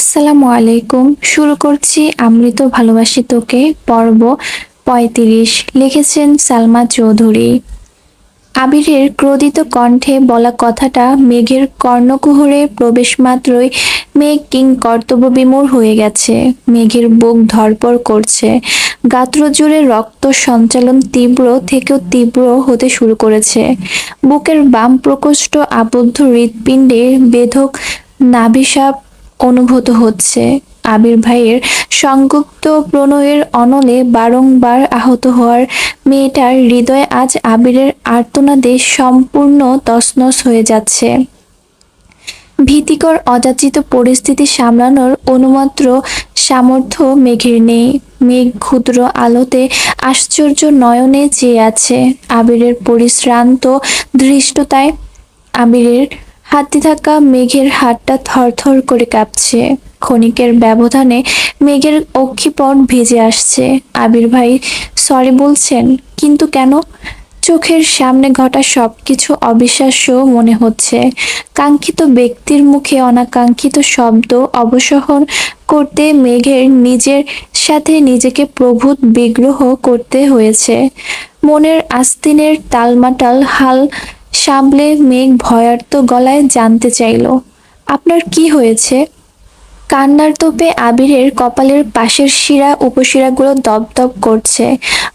আসসালামু আলাইকুম। শুরু করছি আমৃত ভালোবাসি তোকে পর্ব ৩৫। লিখেছেন সালমা চৌধুরী। আবিরের ক্রোধিত কণ্ঠে বলা কথাটা মেঘের কর্ণকুহরে প্রবেশ মাত্রই মেঘ কর্তব্যবিমূঢ় হয়ে গেছে। মেঘের বুক ধড়ফড় করছে, গাত্র জুড়ে রক্ত সঞ্চালন তীব্র থেকেও তীব্র হতে শুরু করেছে। বুকের বাম প্রকোষ্ঠ আবদ্ধ হৃৎপিণ্ডে বেধক নাভিসাপ অনুভূত হচ্ছে। আবির ভাইয়ের সংগুপ্ত প্রণয়ের অনলে বারংবার আহত হওয়ার মেয়েটার হৃদয় আজ আবিরের আর্তনাদে সম্পূর্ণ তছনছ হয়ে যাচ্ছে। ভীতিকর অযাচিত পরিস্থিতি সামলানোর অনুমাত্র সামর্থ্য মেঘের নেই। মেঘ ক্ষুদ্র আলোতে আশ্চর্য নয়নে চেয়ে আছে আবিরের পরিশ্রান্ত ধৃষ্টতায়। আবিরের হাতে থাকা মেঘের হাতটা থরথর করে কাঁপছে। ক্ষণিকের ব্যবধানে মেঘের অক্ষিপট ভেজে আসছে। আবির ভাই সরি বলছেন, কিন্তু কেন? চোখের সামনে ঘটা সবকিছু অবিশ্বাস্য মনে হচ্ছে। কাঙ্ক্ষিত ব্যক্তির মুখে অনাকাঙ্ক্ষিত শব্দ অবসহন করতে মেঘের নিজের সাথে নিজেকে প্রভূত বিগ্রহ করতে হয়েছে। মনের আস্তিনের টালমাটাল হাল সামলে মেঘ ভয়ার্ত গলায় জানতে চাইল, আপনার কি হয়েছে? কান্নার তোপে আবিরের কপালের পাশের শিরা উপশিরাগুলো দপদপ করছে।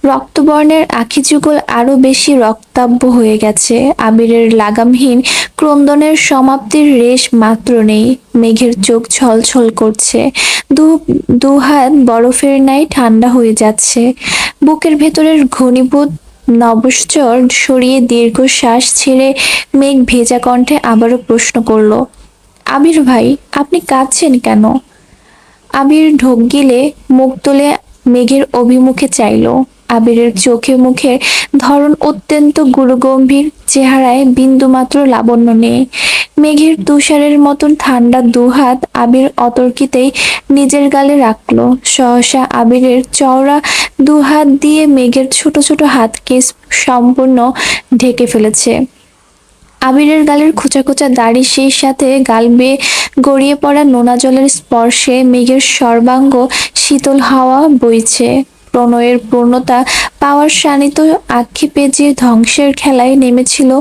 রক্তবর্ণের আখিযুগল আরো বেশি রক্তাভ হয়ে গেছে। আবিরের লাগামহীন ক্রন্দনের সমাপ্তির রেশ মাত্র নেই। মেঘের চোখ ছলছল করছে। দু দু হাত বরফের ন্যায় ঠান্ডা হয়ে যাচ্ছে। বুকের ভেতরের ঘনীভূত নভশ্চর সরিয়ে দীর্ঘশ্বাস ছেড়ে মেঘ ভেজা কণ্ঠে আবারও প্রশ্ন করল, আবির ভাই, আপনি কাঁদছেন কেন? আবির ঢোক গিলে মুখ তুলে মেঘের অভিমুখে চাইল। আবিরের চোখে মুখের ধরন অত্যন্ত গুরুগম্ভীর, চেহারায় বিন্দুমাত্র লাবণ্য নেই। মেঘের তুষারের মতন ঠান্ডা দুহাত আবির অতর্কিতেই নিজের গালে রাখল। সহসা আবিরের চওড়া দুহাত দিয়ে মেঘের ছোট ছোট হাতকে সম্পূর্ণ ঢেকে ফেলেছে। আবিরের গালের খোঁচা খোঁচা দাড়ি, সেই সাথে গাল বেয়ে গড়িয়ে পড়া নোনা জলের স্পর্শে মেঘের সর্বাঙ্গ শীতল হাওয়া বইছে। প্রণয়ের পূর্ণতা পাওয়ার শানিত আক্ষেপে যে ধ্বংসের খেলায় নেমেছিল,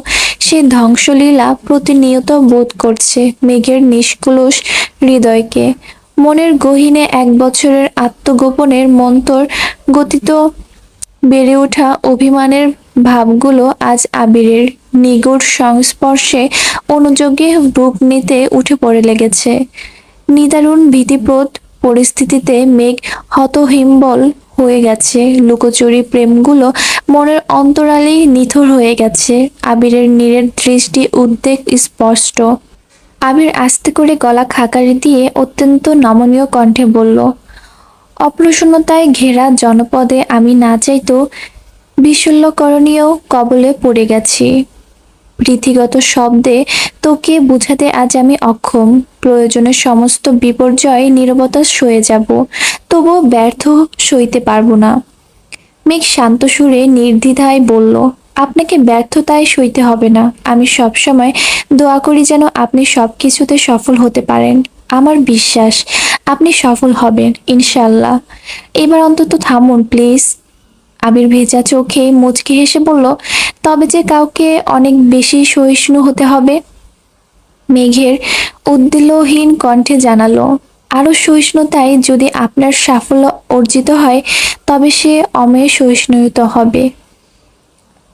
সেই ধ্বংসলীলা প্রতিনিয়ত বোধ করছে মেঘের নিষ্কলুষ হৃদয়কে। মনের গহীনে ১ বছরের আত্মগোপনের মন্তর গতিত বেড়ে ওঠা অভিমানের ভাবগুলো আজ আবিরের নিগুড় সংস্পর্শে অনুযোগে রূপ নিতে উঠে পড়ে লেগেছে। নিদারুণ ভীতিপ্রদ পরিস্থিতিতে মেঘ হতহিম্বল হয়ে গেছে। লুকোচুরি প্রেমগুলো মনের অন্তরালেই নিথর হয়ে গেছে। আবিরের নীরের দৃষ্টি উদ্বেগ স্পষ্ট। আবির আস্তে করে গলা খাকারি দিয়ে অত্যন্ত নমনীয় কণ্ঠে বলল, অপ্রসন্নতায় ঘেরা জনপদে আমি না চাইতেও বিশল্যকরণীয় কবলে পড়ে গেছি। পৃথিগত শব্দে তোকে বুঝাতে আজ আমি অক্ষম। প্রয়োজনে সমস্ত বিপর্যয় নীরবতা সয়ে যাব, তবুও ব্যর্থ সইতে পারবো না। মেঘ শান্ত সুরে নির্দ্বিধায় বলল, আপনাকে ব্যর্থতায় সইতে হবে না। আমি সবসময় দোয়া করি যেন আপনি সবকিছুতে সফল হতে পারেন। আমার বিশ্বাস আপনি সফল হবেন ইনশাল্লাহ। এবার অন্তত থামুন প্লিজ। আবির ভেজা চোখে মুচকি হেসে বলল, তবে যে কাউকে অনেক বেশি সহিষ্ণু হতে হবে। মেঘের উদ্দিলহীন কণ্ঠে জানালো, আরো সহিষ্ণুতায় যদি আপনার সাফল্য অর্জিত হয়, তবে সে অমেয় সহিষ্ণুত হবে।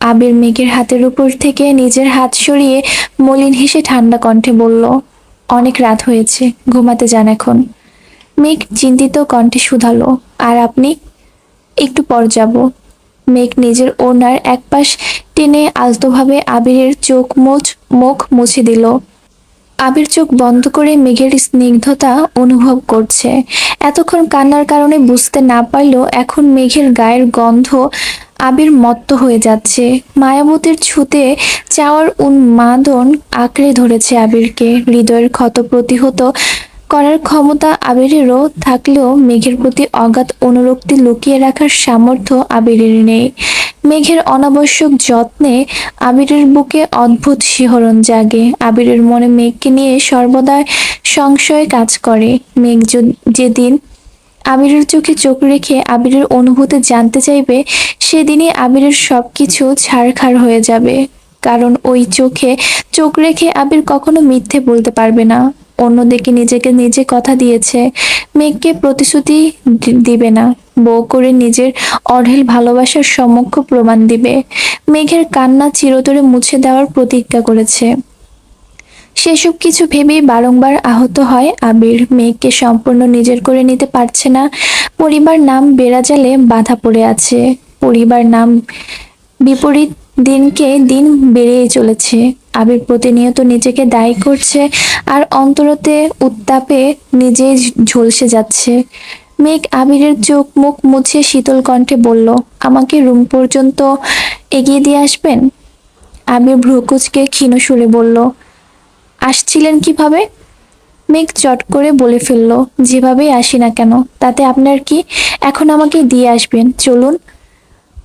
আবির মেঘের হাতের উপর থেকে নিজের হাত সরিয়ে মলিন হেসে ঠান্ডা কণ্ঠে বলল, অনেক রাত হয়েছে, ঘুমাতে যান এখন। মেঘ চিন্তিত কণ্ঠে শুধালো, আর আপনি? একটু পর যাব। মেঘ নিজের ওড়নার একপাশ টেনে আলতোভাবে আবিরের মুখ মুছে দিল। আবির চোখ বন্ধ করে মেঘের স্নিগ্ধতা অনুভব করছে। এতক্ষণ কান্নার কারণে বুঝতে না পারলেও এখন মেঘের গায়ের গন্ধ আবির মত্ত হয়ে যাচ্ছে। মায়াবতীর ছুতে চাওয়ার উন্মাদন আঁকড়ে ধরেছে আবিরকে। হৃদয়ের ক্ষত প্রতিহত করার ক্ষমতা আবিরেরও থাকলেও মেঘের প্রতি অগাধ অনুরক্তি লুকিয়ে রাখার সামর্থ্য আবিরের নেই। মেঘের অনাবশ্যক যত্নে আবিরের বুকে অদ্ভুত শিহরণ জাগে। আবিরের মনে মেঘকে নিয়ে সর্বদাই সংশয় কাজ করে। মেঘ যেদিন আবিরের চোখে চোখ রেখে আবিরের অনুভূতি জানতে চাইবে, সেদিনই আবিরের সবকিছু ছারখার হয়ে যাবে। কারণ ওই চোখে চোখ রেখে আবির কখনো মিথ্যে বলতে পারবে না। অন্যদিকে নিজেকে নিজে কথা দিয়েছে, মেঘকে প্রতিশ্রুতি দিবে না, বউ করে নিজের অঢেল ভালোবাসার সম্মুখ প্রমাণ দিবে। মেঘের কান্না চিরতরে মুছে দেওয়ার প্রতিজ্ঞা করেছে। সেসব কিছু ভেবেই বারংবার আহত হয় আবির। মেঘকে সম্পূর্ণ নিজের করে নিতে পারছে না। পরিবার নাম বেড়াজালে বাধা পড়ে আছে। পরিবার নাম বিপরীত দিনকে দিন বেড়েই চলেছে। আবির প্রতিনিয়ত নিজেকে দায়ী করছে, আর অন্তরতে উত্তাপে নিজেই ঝলসে যাচ্ছে। মেঘ আবিরের চোখ মুখ মুছে শীতল কণ্ঠে বলল, আমাকে রুম পর্যন্ত এগিয়ে দিয়ে আসবেন? আবির ভ্রুকুচকে ক্ষীণ সুরে বলল, আসছিলেন কিভাবে? মেঘ চট করে বলে ফেলল, যেভাবেই আসি না কেন তাতে আপনার কি, এখন আমাকে দিয়ে আসবেন, চলুন।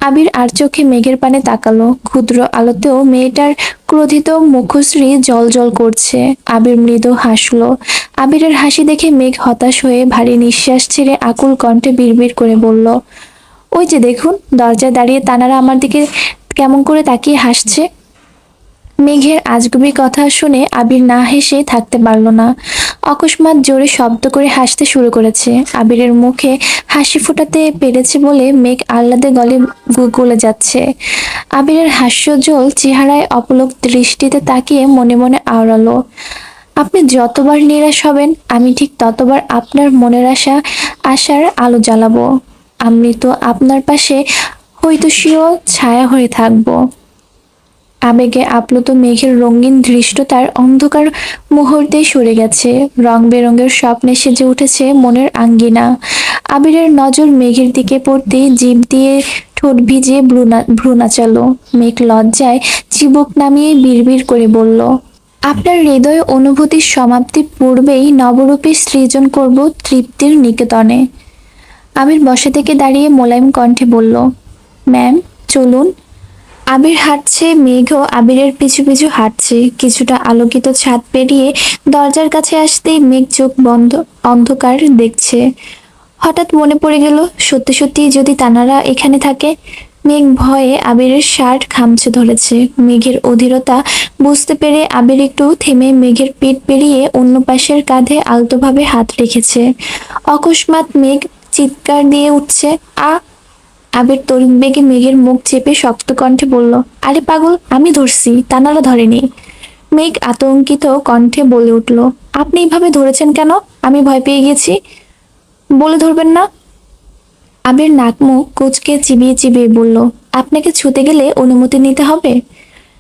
আবির আর চোখে মেঘের পানে তাকালো। ক্ষুদ্র আলোতেও মেয়েটার ক্রোধিত মুখশ্রী জল করছে। আবির মৃদু হাসলো। আবিরের হাসি দেখে মেঘ হতাশ হয়ে ভারী নিঃশ্বাস ছেড়ে আকুল কণ্ঠে বিড়বিড় করে বলল, ওই যে দেখুন, দরজায় দাঁড়িয়ে তানারা আমার দিকে কেমন করে তাকিয়ে হাসছে। মেঘের আজগুবি কথা শুনে আবির না হেসে থাকতে পারল না। অকস্মাৎ জোরে শব্দ করে হাসতে শুরু করেছে। আবিরের মুখে হাসি ফোটাতে পেরেছে বলে মেঘ আহ্লাদে গলে যাচ্ছে। আবিরের হাস্যোজ্জ্বল চেহারায় অপলক দৃষ্টিতে তাকিয়ে মনে মনে আওড়ালো, আপনি যতবার নিরাশ হবেন আমি ঠিক ততবার আপনার মনের আশার আলো জ্বালাবো। আমি তো আপনার পাশে হৈতশীয় ছায়া হয়ে থাকবো। আবেগে আপ্লুত মেঘের রঙিন ধৃষ্টতার অন্ধকার মুহূর্তেই সরে গেছে। রং বেরঙের স্বপ্নে সেজে উঠেছে মনের আঙ্গিনা। আবিরের নজর মেঘের দিকে পড়তেই জিভ দিয়ে ঠোঁট ভিজিয়ে ভ্রু নাচালো। মেঘ লজ্জায় চিবুক নামিয়ে বিড়বিড় করে বলল, আপনার হৃদয় অনুভূতির সমাপ্তি পূর্বেই নবরূপে সৃজন করব তৃপ্তির নিকেতনে। আবির বসা থেকে দাঁড়িয়ে মোলায়েম কণ্ঠে বলল, ম্যাম চলুন। আবির হাঁটছে, মেঘও আবিরের পিছু পিছু হাঁটছে। কিছুটা আলোকিত ছাদ পেরিয়ে দরজার কাছে আসতেই মেঘ চোখ বন্ধ অন্ধকার দেখছে। হঠাৎ মনে পড়ে গেল, সত্যি সত্যি যদি তানারা এখানে থাকে। মেঘ ভয়ে আবিরের শার্ট খামচে ধরেছে। মেঘের অধীরতা বুঝতে পেরে আবির একটু থেমে মেঘের পিঠ পেরিয়ে অন্য পাশের কাঁধে আলতোভাবে হাত রেখেছে। অকস্মাৎ মেঘ চিৎকার দিয়ে উঠছে, আ! আবির তড়িৎ বেগে মেঘের মুখ চেপে শক্ত কণ্ঠে বলল, আরে পাগল, আমি ধরছি, তানারা ধরেনি। মেঘ আতঙ্কিত কণ্ঠে বলে উঠল, আপনি এইভাবে ধরেছেন কেন? আমি ভয় পেয়ে গেছি। বলে ধরবেন না। আবির নাক মুখ কুঁচকে চিবিয়ে চিবিয়ে বলল, আপনাকে ছুতে গেলে অনুমতি নিতে হবে।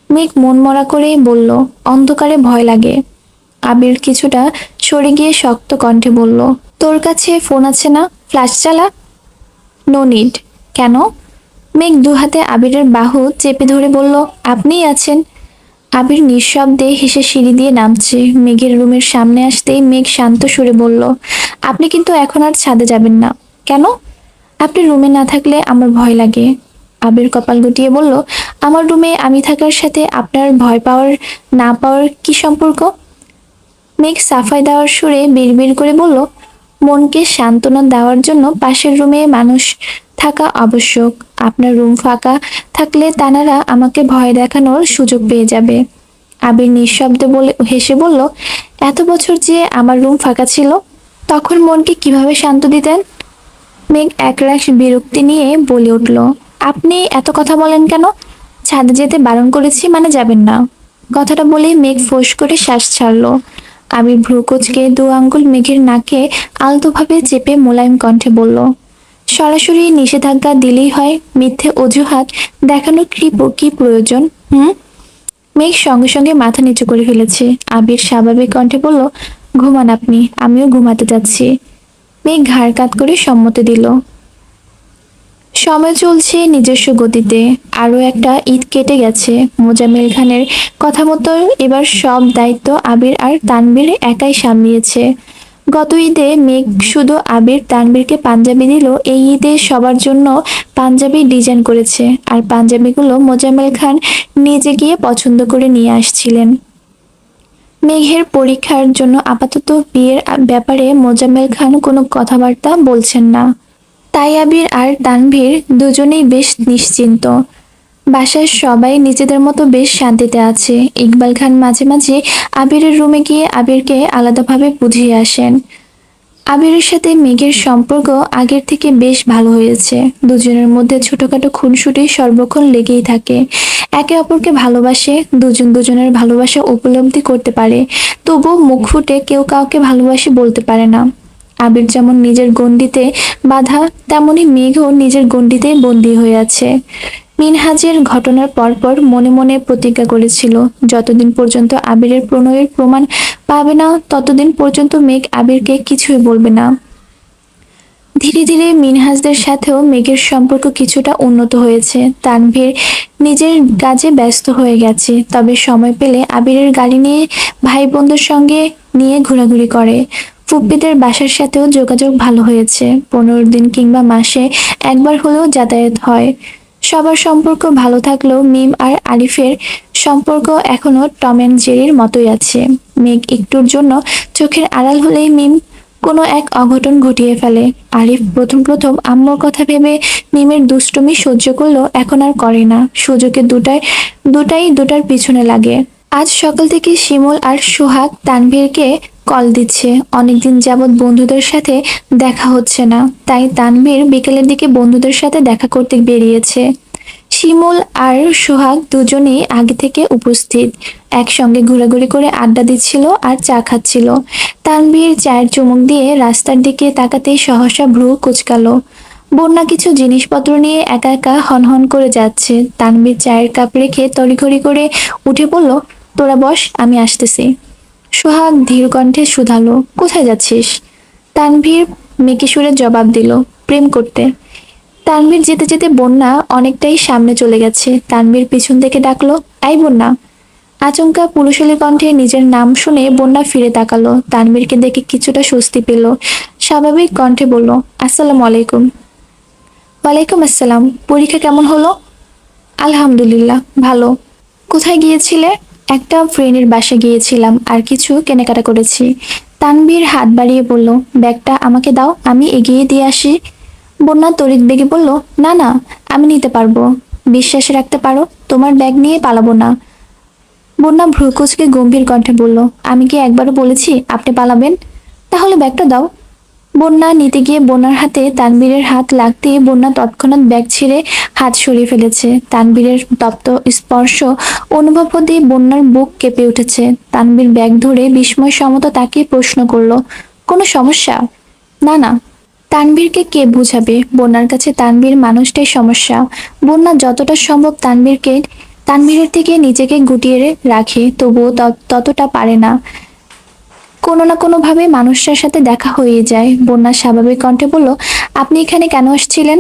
মেঘ মন মরা করে বলল, অন্ধকারে ভয় লাগে। আবির কিছুটা সরে গিয়ে শক্ত কণ্ঠে বলল, তোর কাছে ফোন আছে না? ফ্ল্যাশ চালা। No need. কেন? মেঘ দুহাতে আবিরের বাহু চেপে ধরে বলল, আপনিই আছেন। আবির নিঃশব্দে হেসে সিঁড়ি দিয়ে নামছে। মেঘের রুমের সামনে আসতেই মেঘ শান্ত সুরে বলল, আপনি কিন্তু এখন আর ছাদে যাবেন না। কেন? আপনি রুমে না থাকলে আমার ভয় লাগে। আবির কপাল গুটিয়ে বলল, আমার রুমে আমি থাকার সাথে আপনার ভয় পাওয়ার না পাওয়ার কি সম্পর্ক? মেঘ সাফাই দেওয়ার সুরে বিড়বিড় করে বলল, মনকে সান্ত্বনা দেওয়ার জন্য পাশের রুমে মানুষ থাকা আবশ্যক। আপনার রুম ফাঁকা থাকলে তানারা আমাকে ভয় দেখানোর সুযোগ পেয়ে যাবে। আবির নিঃশব্দে হেসে বলল, এত বছর যে আমার রুম ফাঁকা ছিল, তখন মনকে কিভাবে শান্ত দিতেন? মেঘ একরাশ বিরক্তি নিয়ে বলে উঠল, আপনি এত কথা বলেন কেন? ছাদে যেতে বারণ করেছি মানে যাবেন না। কথাটা বলে মেঘ ফোঁস করে শ্বাস ছাড়লো। আবির ভ্রু কুঁচকে দু আঙ্গুল মেঘের নাকে আলতোভাবে চেপে মোলায়েম কণ্ঠে বলল, সরাসরি নিষেধাজ্ঞা দিলেই হয়, মিথ্যে অজুহাত দেখানোর কি প্রয়োজন? মেঘ সঙ্গে সঙ্গে মাথা নিচু করে ফেলেছে। আবির স্বাভাবিক কণ্ঠে বলল, ঘুমান আপনি, আমিও ঘুমাতে যাচ্ছি। মেঘ ঘাড় কাত করে সম্মতি দিল। সময় চলছে নিজস্ব গতিতে। আরো একটা ঈদ কেটে গেছে। মোজাম্মেল খানের কথা মতো এবার সব দায়িত্ব আবির আর তানবীর একাই সামলিয়েছে। গত ঈদে মেঘ শুধু আবির তানভীরকে পাঞ্জাবি দিল, এই ঈদে সবার জন্য পাঞ্জাবি ডিজাইন করেছে। আর পাঞ্জাবিগুলো মোজাম্মেল খান নিজে গিয়ে পছন্দ করে নিয়ে আসছিলেন। মেঘের পরীক্ষার জন্য আপাতত বিয়ের ব্যাপারে মোজাম্মেল খান কোনো কথাবার্তা বলছেন না। তাই আবির আর তানভীর দুজনেই বেশ নিশ্চিন্ত। বাসার সবাই নিজেদের মতো বেশ শান্তিতে আছে। ইকবাল খান মাঝে মাঝে আবিরের রুমে গিয়ে আবিরকে আলাদাভাবে বুঝিয়ে আসেন। আবিরের সাথে মেঘের সম্পর্ক আগের থেকে বেশ ভালো হয়েছে। দুজনের মধ্যে ছোটখাটো খুনসুটি সর্বক্ষণ লেগেই থাকে। একে অপরকে ভালোবাসে, দুজন দুজনের ভালোবাসা উপলব্ধি করতে পারে, তবুও মুখ ফুটে কেউ কাউকে ভালোবাসি বলতে পারে না। আবির যেমন নিজের গণ্ডিতে বাঁধা, তেমনি মেঘও নিজের গণ্ডিতে বন্দী হয়ে আছে। মিনহাজের ঘটনার পরপর মনে মনে প্রতিজ্ঞা করেছিল, যতদিন পর্যন্ত আবিরের প্রণয়ের প্রমাণ পাবে না ততদিন পর্যন্ত মেঘ আবিরকে কিছুই বলবে না। ধীরে ধীরে মিনহাজদের সাথেও মেঘের সম্পর্ক কিছুটা উন্নত হয়েছে। তানভীর নিজের কাজে ব্যস্ত হয়ে গেছে, তবে সময় পেলে আবিরের গাড়ি নিয়ে ভাই বোনদের সঙ্গে নিয়ে ঘোরাঘুরি করে। ফুপ্পিদের বাসার সাথেও যোগাযোগ ভালো হয়েছে। 15 দিন কিংবা মাসে একবার হলেও যাতায়াত হয়। সবার সম্পর্ক ভালো থাকলেও মিম আর আরিফের সম্পর্ক এখনো টম অ্যান্ড জেরির মতোই আছে। মেঘ একটুর জন্য চোখের আড়াল হলেই মিম কোনো এক অঘটন ঘটিয়ে ফেলে। আরিফ প্রথম প্রথম আম্মুর কথা ভেবে মিমের দুষ্টুমি সহ্য করলেও এখন আর করে না। সুযোগে দুটার পিছনে লাগে। আজ সকাল থেকে শিমুল আর সোহাগ তানভীরকে কল দিচ্ছে। অনেকদিন যাবৎ বন্ধুদের সাথে দেখা হচ্ছে না, তাই তানভীর বিকেলের দিকে বন্ধুদের সাথে দেখা করতে বেরিয়েছে। শিমুল আর সোহাগ দুজনেই আগে থেকে উপস্থিত। একসঙ্গে ঘোরাঘুরি করে আড্ডা দিচ্ছিল আর চা খাচ্ছিল। তানভীর চায়ের চুমুক দিয়ে রাস্তার দিকে তাকাতেই সহসা ভ্রু কুঁচকালো। বন্যা কিছু জিনিসপত্র নিয়ে একা একা হনহন করে যাচ্ছে। তানভীর চায়ের কাপ রেখে তড়িঘড়ি করে উঠে পড়ল, তোরা বস, আমি আসতেছি। সোহাগ ধীর কণ্ঠে শুধালো, কোথায় যাচ্ছিস? তানভীর মেকি সুরে জবাব দিল, প্রেম করতে। তানভীর যেতে যেতে বন্যা অনেকটাই সামনে চলে গেছে। তানভীর পিছন থেকে ডাকলো, এই বন্যা। আচমকা পুরুষালী কণ্ঠে নিজের নাম শুনে বন্যা ফিরে তাকালো। তানভীরকে দেখে কিছুটা স্বস্তি পেল। স্বাভাবিক কণ্ঠে বলল, আসসালামু আলাইকুম। ওয়ালাইকুম আসসালাম। পরীক্ষা কেমন হলো? আলহামদুলিল্লাহ, ভালো। কোথায় গিয়েছিলে? একটা ফ্রেন্ডের বাসায় গিয়েছিলাম, আর কিছু কেনাকাটা করেছি। তানভীর হাত বাড়িয়ে বলল, ব্যাগটা আমাকে দাও, আমি এগিয়ে দিয়ে আসি। বন্যা তড়িৎ বেগে বলল, না না, আমি নিতে পারবো। বিশ্বাস রাখতে পারো, তোমার ব্যাগ নিয়ে পালাবো না। বন্যা ভ্রুকুচকে গম্ভীর কণ্ঠে বলল, আমি কি একবারও বলেছি আপনি পালাবেন? তাহলে ব্যাগটা দাও। বন্যা নিতে গিয়ে বন্যার হাতে তানভীরের হাত লাগতে বন্যা তৎক্ষণাৎ ব্যাগ ছিঁড়ে হাত সরিয়ে ফেলেছে। তানভীরের তপ্ত স্পর্শ অনুভব হতেই বন্যার বুক কেঁপে উঠেছে। তানভীর ব্যাগ ধরে বিস্ময় সমত তাকে প্রশ্ন করলো, কোনো সমস্যা? না না। তানভীরকে কে বুঝাবে? বন্যার কাছে তানভীর মানুষটাই সমস্যা। বন্যা যতটা সম্ভব তানভীরের থেকে নিজেকে গুটিয়ে রাখে, তবুও ততটা পারে না। কোনো না কোনো ভাবে মানুষটার সাথে দেখা হয়ে যায়। বন্যা স্বাভাবিক কণ্ঠে বলল, আপনি এখানে কেন আসছিলেন?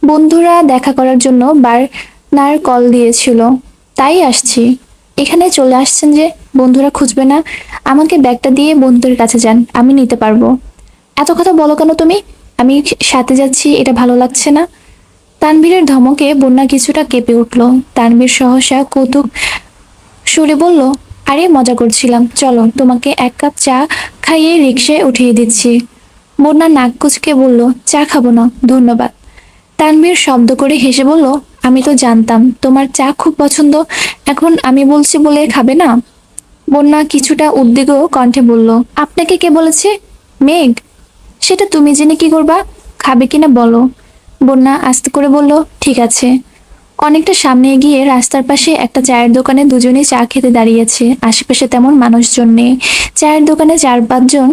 বন্ধুরা দেখা করার জন্য বারনার কল দিয়েছিল, তাই আসছি। এখানে চলে আসছেন যে? বন্ধুরা খুঁজবে না? আমাকে ব্যাগটা দিয়ে বন্ধুদের কাছে যান, আমি নিতে পারবো। এত কথা বলো কেন তুমি? আমি সাথে যাচ্ছি, এটা ভালো লাগছে না। তানভীরের ধমকে বন্যা কিছুটা কেঁপে উঠল। তানভীর সহসা কৌতুক সুরে বলল, আরে মজা করছিলাম, চলো তোমাকে 1 কাপ চা খাইয়ে রিকশায় উঠিয়ে দিচ্ছি। বন্যা নাক কুচকে বলল, চা খাবো না, ধন্যবাদ। তানভীর শব্দ করে হেসে বলল, আমি তো জানতাম তোমার চা খুব পছন্দ, এখন আমি বলছি বলে খাবে না? বন্যা কিছুটা উদ্বিগ্ন কণ্ঠে বলল, আপনাকে কে বলেছে? মেঘ। সেটা তুমি জেনে কি করবা? খাবে কিনা বলো। বন্যা আস্তে করে বলল, ঠিক আছে। অনেকটা সামনে এগিয়ে রাস্তার পাশে একটা চায়ের দোকানে দুজনেই চা খেতে দাঁড়িয়েছে। আশেপাশে তেমন মানুষজন নেই। চায়ের দোকানে 4-5 জন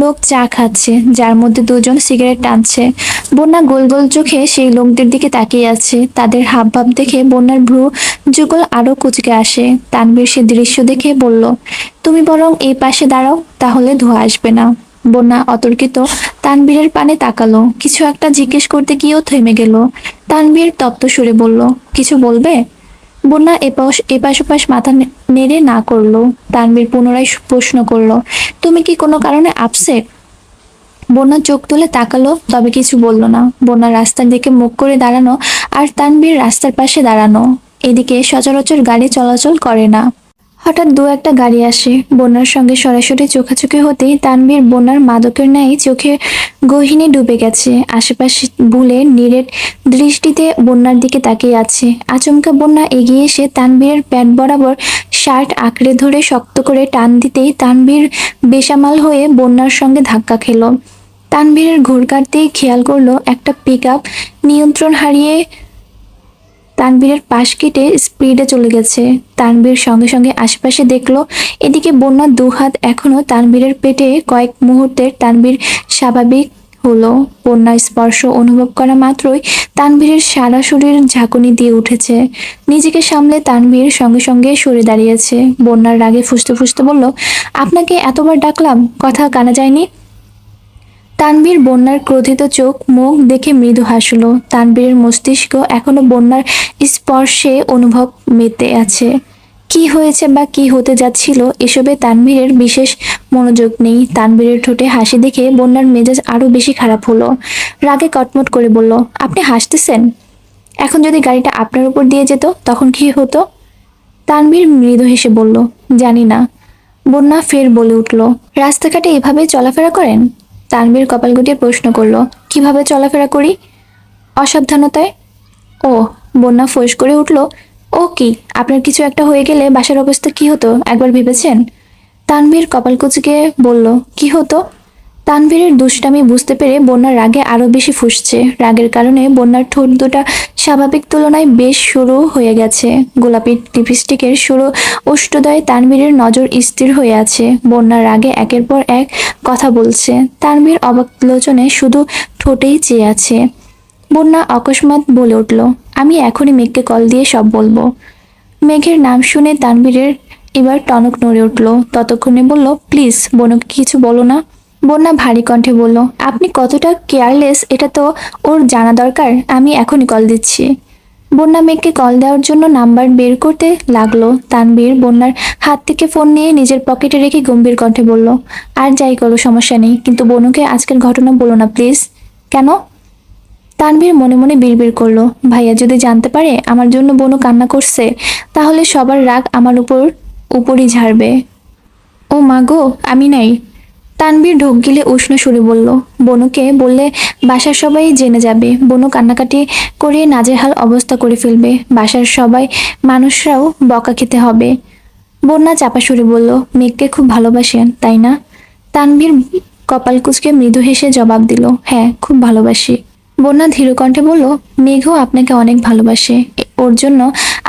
লোক চা খাচ্ছে, যার মধ্যে 2 জন সিগারেট টানছে। বন্যা গোল গোল চোখে সেই লোকদের দিকে তাকিয়ে আছে। তাদের হাবভাব দেখে বন্যার ভ্রু যুগল আরো কুচকে আসে। তানভীর সে দৃশ্য দেখে বলল, তুমি বরং এই পাশে দাঁড়াও, তাহলে ধোঁয়া আসবে না। বন্যা অতর্কিত তানভীরের পানে তাকালো। কিছু একটা জিজ্ঞেস করতে গিয়েও থেমে গেল। তানভীর তপ্ত সুরে বলল, কিছু বলবে? বন্যা এপাশ ওপাশ মাথা নেড়ে না করলো। তানভীর পুনরায় প্রশ্ন করলো, তুমি কি কোনো কারণে আপসেট? বন্যা চোখ তুলে তাকালো, তবে কিছু বলল না। বন্যা রাস্তার দিকে মুখ করে দাঁড়ানো, আর তানভীর রাস্তার পাশে দাঁড়ানো। এদিকে সচরাচর গাড়ি চলাচল করে না। হঠাৎ দু একটা গাড়ি আসে। বন্যার সঙ্গে সরাসরি চোখাচোখি হতেই তানভীর বন্যার মাদকের ন্যায় চোখে গহীনে ডুবে গেছে। আশেপাশে ভুলে নিরেট দৃষ্টিতে বন্যার দিকে তাকিয়ে আছে। আচমকা বন্যা এগিয়ে এসে তানভীরের প্যাট বরাবর শার্ট আঁকড়ে ধরে শক্ত করে টান দিতেই তানভীর বেসামাল হয়ে বন্যার সঙ্গে ধাক্কা খেল। তানভীরের ঘোর কাটতেই খেয়াল করলো একটা পিকআপ নিয়ন্ত্রণ হারিয়ে তানভীরের পাশ কেটে স্পিডে চলে গেছে। তানভীর সঙ্গে সঙ্গে আশেপাশে দেখলো। এদিকে বন্যার দুহাত এখনো তানভীরের পেটে। কয়েক মুহূর্তের তানভীর স্বাভাবিক হলো। বন্যার স্পর্শ অনুভব করা মাত্রই তানভীরের সারা শরীর ঝাঁকুনি দিয়ে উঠেছে। নিজেকে সামলে তানভীর সঙ্গে সঙ্গে সরে দাঁড়িয়েছে। বন্যার রাগে ফুঁসতে ফুঁসতে বলল, আপনাকে এতবার ডাকলাম, কথা কানা যায়নি? তানভীর বন্যার ক্রোধিত চোখ মুখ দেখে মৃদু হাসল। তানভীরের মস্তিষ্ক এখনো বন্যার স্পর্শে অনুভব মেতে আছে। কি হয়েছে বা কি হতে যাচ্ছিল এসবে তানভীরের বিশেষ মনোযোগ নেই। তানভীরের ঠোঁটে হাসি দেখে বন্যার মেজাজ আরো বেশি খারাপ হলো। রাগে কটমট করে বলল, আপনি হাসতেছেন? এখন যদি গাড়িটা আপনার উপর দিয়ে যেত তখন কি হতো? তানভীর মৃদু হেসে বলল, জানি না। বন্যা ফের বলে উঠল, রাস্তাঘাটে এভাবে চলাফেরা করেন? তানভীর কপাল গুটিয়ে প্রশ্ন করলো, কিভাবে চলাফেরা করি? অসাবধানতায়। ও। বন্যা ফোঁস করে উঠল, ও কি? আপনার কিছু একটা হয়ে গেলে বাসার অবস্থা কি হতো একবার ভেবেছেন? তানভীর কপাল কুঁচকে বলল, কি হতো? তানভীরের দুষ্টামি বুঝতে পেরে বন্যার রাগে আরো বেশি ফুঁসছে। রাগের কারণে বন্যার ঠোঁট দুটা স্বাভাবিক তুলনায় বেশ সরু হয়ে গেছে। গোলাপি লিপস্টিকের সরু ওষ্ঠদয়ে তানভীরের নজর স্থির হয়ে আছে। বন্যার রাগে একের পর এক কথা বলছে। তানভীর অবাক লোচনে শুধু ঠোঁটেই চেয়ে আছে। বন্যা অকস্মাৎ বলে উঠল, আমি এখনই মেঘকে কল দিয়ে সব বলবো। মেঘের নাম শুনে তানভীরের এবার টনক নড়ে উঠল। ততক্ষণে বলল, প্লিজ বনুকে কিছু বলো না। বন্যা ভারী কণ্ঠে বলল, আপনি কতটা কেয়ারলেস এটা তো ওর জানা দরকার। আমি এখনই কল দিচ্ছি। বন্যা মেঘকে কল দেওয়ার জন্য নাম্বার বের করতে লাগলো। তানভীর বন্যার হাত থেকে ফোন নিয়ে নিজের পকেটে রেখে গম্ভীর কণ্ঠে বলল, আর যাই করো সমস্যা নেই, কিন্তু বনুকে আজকের ঘটনা বলো না প্লিজ। কেন? তানভীর মনে মনে বিড়বিড় করলো, ভাইয়া যদি জানতে পারে আমার জন্য বনু কান্না করছে, তাহলে সবার রাগ আমার উপরই ঝাড়বে। ও মা গো, আমি নাই। তানভীর ঢোক গিলে উষ্ণ সুরে বলল, বনুকে বললে বাসার সবাই জেনে যাবে। বনু কান্নাকাটি করে নাজেহাল অবস্থা করে ফেলবে। বাসার সবাই মানুষরাও বকা খেতে হবে। বন্যা চাপা সুরে বলল, মেঘকে খুব ভালোবাসেন তাই না? তানভীর কপাল কুঁচকে মৃদু হেসে জবাব দিল, হ্যাঁ খুব ভালোবাসি। বন্যা ধীর কণ্ঠে বলল, মেঘও আপনাকে অনেক ভালোবাসে। ওর জন্য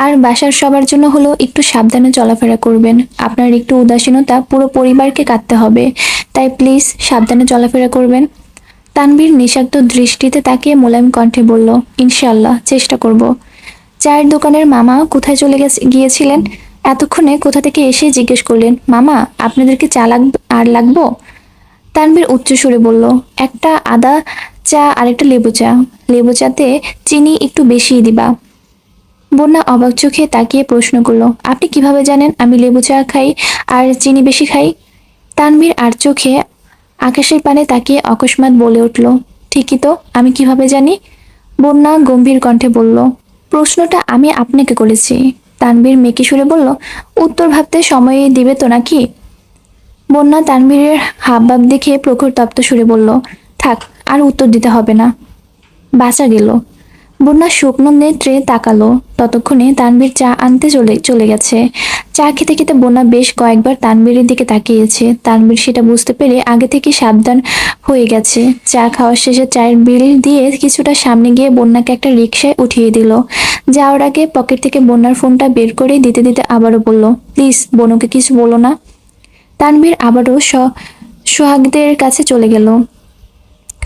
আর বাসার সবার জন্য হলো একটু সাবধানে চলাফেরা করবেন। আপনার একটু উদাসীনতা পুরো পরিবারকে কাটতে হবে, তাই প্লিজ সাবধানে চলাফেরা করবেন। তানভীর নিঃশব্দ দৃষ্টিতে তাকিয়ে মোলায়েম কণ্ঠে বলল, ইনশাআল্লাহ চেষ্টা করব। চায়ের দোকানের মামা কোথায় গিয়েছিলেন? এতক্ষণে কোথা থেকে এসে জিজ্ঞেস করলেন, মামা আপনাদেরকে চা লাগবো? তানভীর উচ্চ সুরে বলল, একটা আদা চা আর একটা লেবু চা। লেবু চাতে চিনি একটু বেশিই দিবা। বন্যা অবাক চোখে তাকিয়ে প্রশ্ন করলো, আপনি কিভাবে জানেন আমি লেবু চা খাই আর চিনি বেশি খাই? তানভীর আর চোখে আকাশের পানে তাকিয়ে অকস্মাৎ বলে উঠল, ঠিকই তো, আমি কিভাবে জানি? বন্যা গম্ভীর কণ্ঠে বলল, প্রশ্নটা আমি আপনাকে করেছি। তানভীর মেকি সুরে বলল, উত্তর ভাবতে সময় দিবে তো নাকি? বন্যা তানভীরের হাবভাব দেখে প্রখর তপ্ত সুরে বলল, থাক, আর উত্তর দিতে হবে না। বাঁচা গেল। বন্যা শুকনো নেত্রে তাকালো। ততক্ষণে তানভীর চা আনতে চলে গেছে। চা খেতে খেতে বন্যা বেশ কয়েকবার তানভীরের দিকে তাকিয়েছে। তানভীর সেটা বুঝতে পেরে আগে থেকে সাবধান হয়ে গেছে। চা খাওয়ার শেষে চায়ের বিল দিয়ে কিছুটা সামনে গিয়ে বন্যাকে একটা রিকশায় উঠিয়ে দিল। যাওয়ার আগে পকেট থেকে বন্যার ফোনটা বের করে দিতে দিতে আবারও বলল, প্লিজ বনুকে কিছু বলো না। তানভীর আবারও সোহাগদের কাছে চলে গেল।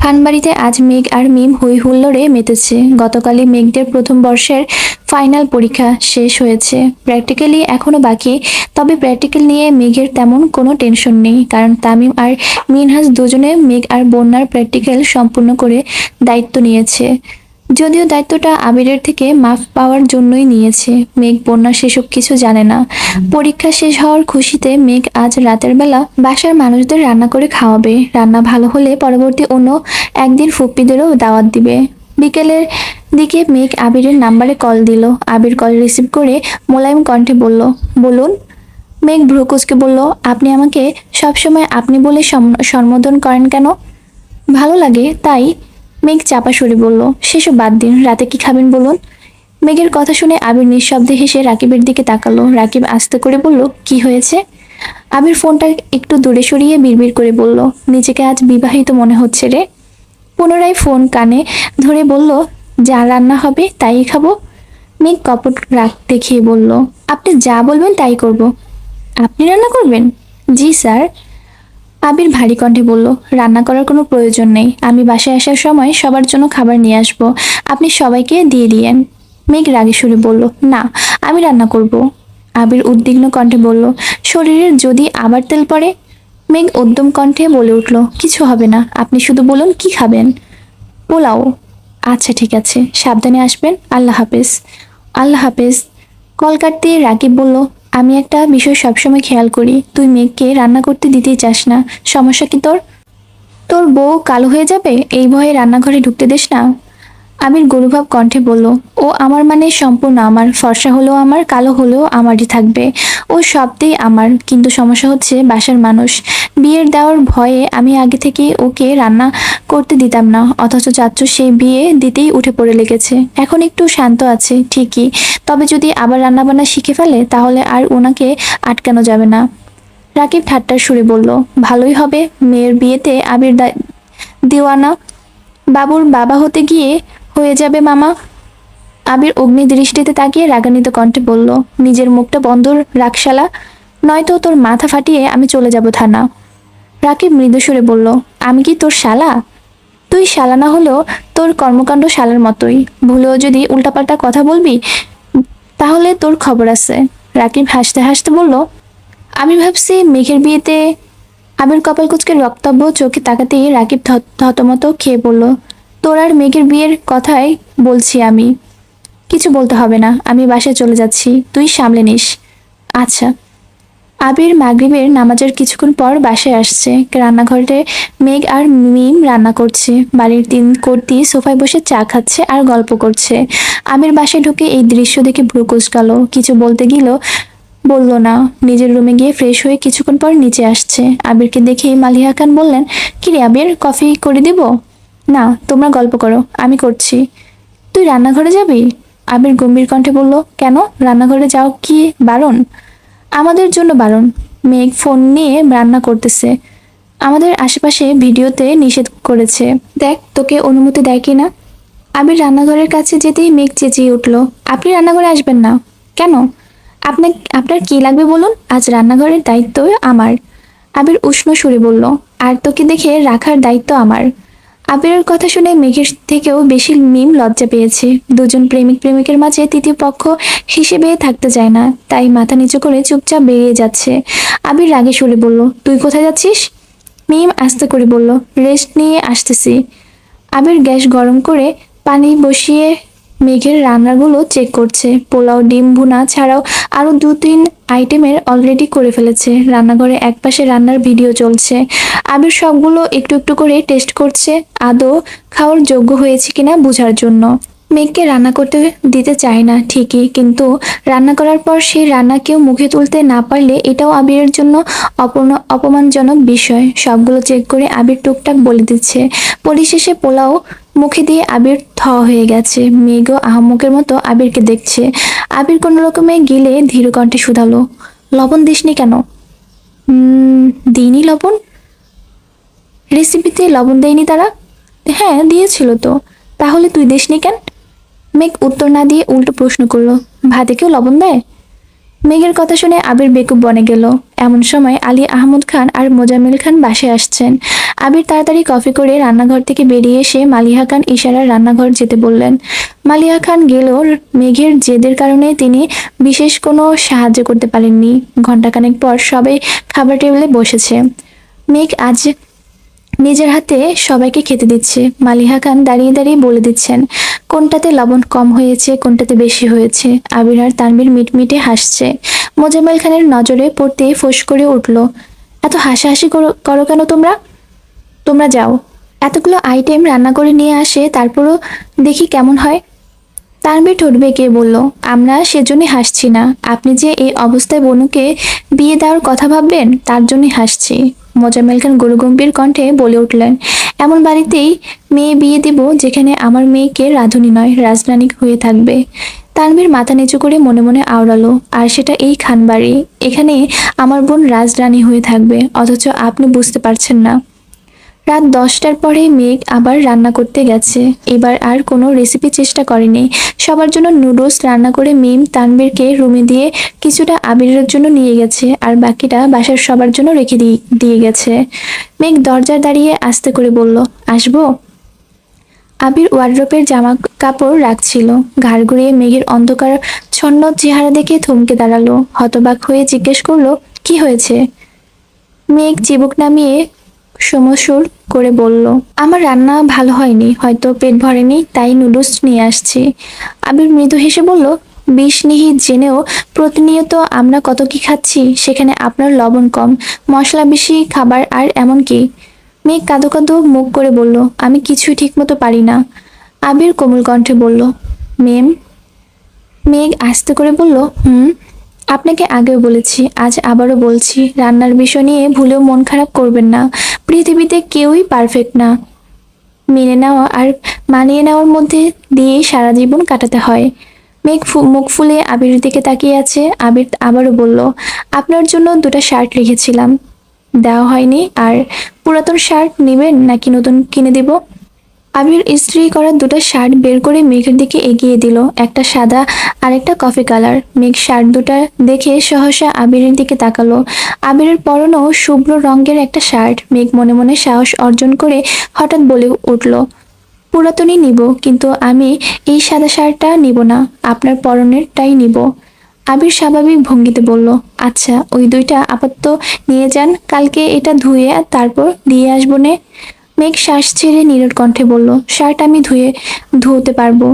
খানবাড়িতে আজ মেঘ আর মিম হই হুল্লোড়ে মেতেছে। গতকালই মেঘদের প্রথম বর্ষের ফাইনাল পরীক্ষা শেষ হয়েছে। প্র্যাকটিক্যালি এখনো বাকি, তবে প্র্যাকটিক্যাল নিয়ে মেঘের তেমন কোনো টেনশন নেই, কারণ তামিম আর মিনহাজ দুজনে মেঘ আর বন্যার প্র্যাকটিক্যাল সম্পূর্ণ করে দায়িত্ব নিয়েছে। যদিও দায়িত্বটা আবিরের থেকে মাফ পাওয়ার জন্যই নিয়েছে। মেঘ বন্যা সেসব কিছু জানে না। পরীক্ষা শেষ হওয়ার খুশিতে মেঘ আজ রাতের বেলা বাসার মানুষদের রান্না করে খাওয়াবে। রান্না ভালো হলে পরবর্তী অন্য একদিন ফুপ্পিদেরও দাওয়াত দিবে। বিকেলের দিকে মেঘ আবিরের নাম্বারে কল দিল। আবির কল রিসিভ করে মোলায়েম কণ্ঠে বলল, বলুন। মেঘ ভ্রু কুঁচকে বলল, আপনি আমাকে সবসময় আপনি বলে সম্বোধন করেন কেন? ভালো লাগে তাই। মেঘ চাপা সুরে বলল, সেসব বাদ দিন, রাতে কি খাবেন বলুন। মেঘের কথা শুনে আবির নিঃশব্দে হেসে রাকিবের দিকে তাকালো। রাকিব আস্তে করে বলল, কি হয়েছে? আবির ফোনটা একটু দূরে সরিয়ে বিড়বিড় করে বলল, নিজেকে আজ বিবাহিত মনে হচ্ছে রে। পুনরায় ফোন কানে ধরে বলল, যা রান্না হবে তাই খাবো। মেঘ কপট রাগ দেখিয়ে বলল, আপনি যা বলবেন তাই করব। আপনি রান্না করবেন? জি স্যার। আবির ভারী কণ্ঠে বলল, রান্না করার কোনো প্রয়োজন নেই। আমি বাসায় আসার সময় সবার জন্য খাবার নিয়ে আসবো, আপনি সবাইকে দিয়ে দিয়েন। মেঘ রাগে সুরে বলল, না, আমি রান্না করব। আবির উদ্বিগ্ন কণ্ঠে বলল, শরীরের যদি আবার তেল পড়ে? মেঘ উদ্যম কণ্ঠে বলে উঠল, কিছু হবে না, আপনি শুধু বলুন কি খাবেন। পোলাও। আচ্ছা ঠিক আছে, সাবধানে আসবেন। আল্লাহ হাফেজ। আল্লাহ হাফেজ। কল কাটতে রাকিব বলল, আমি একটা বিষয় সবসময় খেয়াল করি, তুই মেঘকে রান্না করতে দিতেই চাস না। সমস্যা কি তোর? তোর বউ কালো হয়ে যাবে এই ভয়ে রান্নাঘরে ঢুকতে দিস না। আবির গরুভাব কণ্ঠে বলল, ও আমার মানে সম্পূর্ণ আমার, ফর্সা হলেও আমার, কালো হলেও আমারই থাকবে। ও সবটাই আমার, কিন্তু সমস্যা হচ্ছে বাসার মানুষ। বিয়ের দেওয়ার ভয়ে আমি আগে থেকে ওকে রান্না করতে দিতাম না, অথচ চাচ্চু সেই বিয়ে দিতেই উঠে পড়ে লেগেছে। এখন একটু শান্ত আছে ঠিকই, তবে যদি আবার রান্নাবান্না শিখে ফেলে তাহলে আর ওনাকে আটকানো যাবে না। রাকিব ঠাট্টার সুরে বলল, ভালোই হবে, মেয়ের বিয়েতে আবির দিওয়ানা, বাবুর বাবা হতে গিয়ে হয়ে যাবে মামা। আবির অগ্নি দৃষ্টিতে তাকিয়ে রাগান্বিত কণ্ঠে বলল, নিজের মুখটা বন্ধ রাখ শালা, নয়তো তোর মাথা ফাটিয়ে আমি চলে যাব থানা। রাকিব মৃদু সুরে বলল, আমি কি তোর শালা? তুই শালা না হলেও তোর কর্মকাণ্ড শালার মতোই। ভুলেও যদি উল্টাপাল্টা কথা বলবি তাহলে তোর খবর আছে। রাকিব হাসতে হাসতে বলল, আমি ভাবছি মেঘের বিয়েতে। আবির কপাল কুঁচকে বক্তব্য চোখে তাকাতেই রাকিব থতমত খেয়ে বলল, তোর আর মেঘের বিয়ের কথাই বলছি আমি। কিছু বলতে হবে না, আমি বাসায় চলে যাচ্ছি, তুই সামলে নিস। আচ্ছা। আবির মাগরিবের নামাজের কিছুক্ষণ পর বাসায় আসছে। রান্নাঘরে মেঘ আর মিম রান্না করছে। বাড়ির তিন কর্তি সোফায় বসে চা খাচ্ছে আর গল্প করছে। আবির বাসায় ঢুকে এই দৃশ্য দেখে ভ্রু কুঁচকালো। কিছু বলতে গেল, বলল না। নিজের রুমে গিয়ে ফ্রেশ হয়ে কিছুক্ষণ পর নিচে আসছে। আবিরকে দেখেই মালিহা খান বললেন, কিরে আবির, কফি করে দিব? না, তোমরা গল্প করো, আমি করছি। তুই রান্নাঘরে যাবি? আবির গম্ভীর কণ্ঠে বলল, কেন, রান্নাঘরে যাও কি বারণ? আমাদের জন্য বারণ। মেঘ ফোন নিয়ে রান্না করতেছে, আমাদের আশেপাশে ভিডিওতে নিষেধ করেছে। দেখ তোকে অনুমতি দেয় কিনা। আবির রান্নাঘরের কাছে যেতেই মেঘ চেঁচিয়ে উঠল, আপনি রান্নাঘরে আসবেন না? কেন? আপনার কি লাগবে বলুন, আজ রান্নাঘরের দায়িত্ব আমার। আবির উষ্ণ সুরে বলল, আর তোকে দেখে রাখার দায়িত্ব আমার। আবিরের কথা শুনে মেঘের থেকেও বেশি মিম লজ্জা পেয়েছে। দুজন প্রেমিক প্রেমিকের মাঝে তৃতীয় পক্ষ হিসেবে থাকতে চায় না, তাই মাথা নিচু করে চুপচাপ বেরিয়ে যাচ্ছে। আবির রাগে সুরে বলল, তুই কোথায় যাচ্ছিস? মিম আস্তে করে বলল, রেস্ট নিয়ে আসতেছি। আবির গ্যাস গরম করে পানি বসিয়ে মেঘের রান্নাগুলো চেক করছে। পোলাও, ডিম ভুনা ছাড়াও আরো 2-3 আইটেমের অলরেডি করে ফেলেছে। রান্নাঘরে একপাশে রান্নার ভিডিও চলছে। আবির সবগুলো একটু একটু করে টেস্ট করছে, আদৌ খাওয়ার যোগ্য হয়েছে কিনা বোঝার জন্য। মেঘকে রান্না করতে দিতে চায় না ঠিকই, কিন্তু রান্না করার পর সেই রান্না কেউ মুখে তুলতে না পারলে এটাও আবিরের জন্য অপমানজনক বিষয়। সবগুলো চেক করে আবির টুকটাক বলে দিচ্ছে। পরিশেষে পোলাও মুখে দিয়ে আবির হয়ে গেছে। মেঘও আহম্মকের মতো আবিরকে দেখছে। আবির কোনো রকমে গিলে ধীর কণ্ঠে শুধালো, লবণ দিসনি কেন? দিইনি লবণ? রেসিপিতে লবণ দেয়নি তারা? হ্যাঁ দিয়েছিল তো। তাহলে তুই দিসনি কেন? মেঘ উত্তর না দিয়ে উল্টো প্রশ্ন করলো, ভাতে কেউ লবণ দেয়? মেঘের কথা শুনে আবির বেকুব বনে গেল। এমন সময় আলী আহমদ খান আর মোজাম্মেল খান বাসায় আসছেন। আবির তাড়াতাড়ি কফি করে রান্নাঘর থেকে বেরিয়ে এসে মালিহা খান ইশারার রান্নাঘর যেতে বললেন। মালিহা খান গেলেও মেঘের জেদের কারণে তিনি বিশেষ কোনো সাহায্য করতে পারেননি। ঘণ্টাখানেক পর সবাই খাবার টেবিলে বসেছে। মেঘ আজ নিজের হাতে সবাইকে খেতে দিচ্ছে। মালিহা খান দাঁড়িয়ে দাঁড়িয়ে বলে দিচ্ছেন কোনটাতে লবণ কম হয়েছে, কোনটাতে বেশি হয়েছে। আবির আর তানভীর মিটমিটে হাসছে। মোজাম্মেল খানের নজরে পড়তে ফোঁস করে উঠল, এত হাসাহাসি করো করো কেন তোমরা? তোমরা যাও, এতগুলো আইটেম রান্না করে নিয়ে আসে, তারপরও দেখি কেমন হয়। তানভীর ঠোঁট বেঁকে বলল, আমরা সেজন্যই হাসছি না, আপনি যে এই অবস্থায় বনুকে বিয়ে দেওয়ার কথা ভাববেন তার জন্যই হাসছি। মোজাম্মেল খান গরুগম্ভীর কণ্ঠে বলে উঠলেন, এমন বাড়িতেই মেয়ে বিয়ে দিব যেখানে আমার মেয়েকে রাঁধুনি নয় রাজরানী হয়ে থাকবে। তানভীর মাথা নিচু করে মনে মনে আওড়ালো, আর সেটা এই খানবাড়ি। এখানে আমার বোন রাজরানী হয়ে থাকবে, অথচ আপনি বুঝতে পারছেন না। রাত 10টার পরে মেঘ আবার রান্না করতে গেছে। এবার আর কোনো রেসিপি চেষ্টা করেনি। সবার জন্য নুডলস রান্না করে মিম তানভীরকে রুমে দিয়ে কিছুটা আবিরের জন্য নিয়ে গেছে, আর বাকিটা বাসার সবার জন্য রেখে দিয়ে গেছে। মেঘ দরজায় দাঁড়িয়ে আস্তে করে বলল, আসবো? আবির ওয়ার্ড্রোবের জামা কাপড় রাখছিল। ঘাড় ঘুরিয়ে মেঘের অন্ধকার ছন্ন চেহারা দেখে থমকে দাঁড়ালো। হতবাক হয়ে জিজ্ঞেস করলো, কি হয়েছে? মেঘ চিবুক নামিয়ে সমসুর করে বলল, আমার রান্না ভালো হয়নি, হয়তো পেট ভরেনি, তাই নুডলস নিয়ে আসছি। আবির মৃদু হেসে বলল, বিষ নিহিত জেনেও প্রতিনিয়ত আমরা কত কি খাচ্ছি, সেখানে আপনার লবণ কম, মশলা বেশি খাবার, আর এমন কি? মেঘ কাঁদো কাঁদো মুখ করে বলল, আমি কিছুই ঠিকমতো পারি না। আবির কোমল কণ্ঠে বলল, মেম। মেঘ আস্তে করে বলল, আপনাকে আগেও বলেছি, আজ আবারও বলছি, রান্নার বিষয় নিয়ে ভুলেও মন খারাপ করবেন না। পৃথিবীতে কেউই পারফেক্ট না। মেনে নেওয়া আর মানিয়ে নেওয়ার মধ্যে দিয়ে সারা জীবন কাটাতে হয়। মেঘ মুখ ফুলে আবিরের দিকে তাকিয়ে আছে। আবির আবারও বলল, আপনার জন্য দুটো শার্ট রেখেছিলাম, দেওয়া হয়নি। আর পুরাতন শার্ট নেবেন নাকি নতুন কিনে দেব? আবির ইস্ত্রি করা দুটো শার্ট বের করে মেঘের দিকে এগিয়ে দিল, একটা সাদা আর একটা কফি কালার। মেঘ শার্ট দুটা দেখে সহসা আবিরের দিকে তাকালো। আবিরের পরনও শুভ্র রঙের একটা শার্ট। মেঘ মনে মনে সাহস অর্জন করে হঠাৎ বলে উঠল, পুরাতনই নিব, কিন্তু আমি এই সাদা শার্টটা নিব না, আপনার পরনেরটাই নিব। আবির স্বাভাবিক ভঙ্গিতে বলল, আচ্ছা, ওই দুইটা আপাতত নিয়ে যান, কালকে এটা ধুয়ে তারপর দিয়ে আসবো নে। মেঘ শ্বাস ছেড়ে নীরব কণ্ঠে বলল, শার্ট আমি ধুতে পারবো,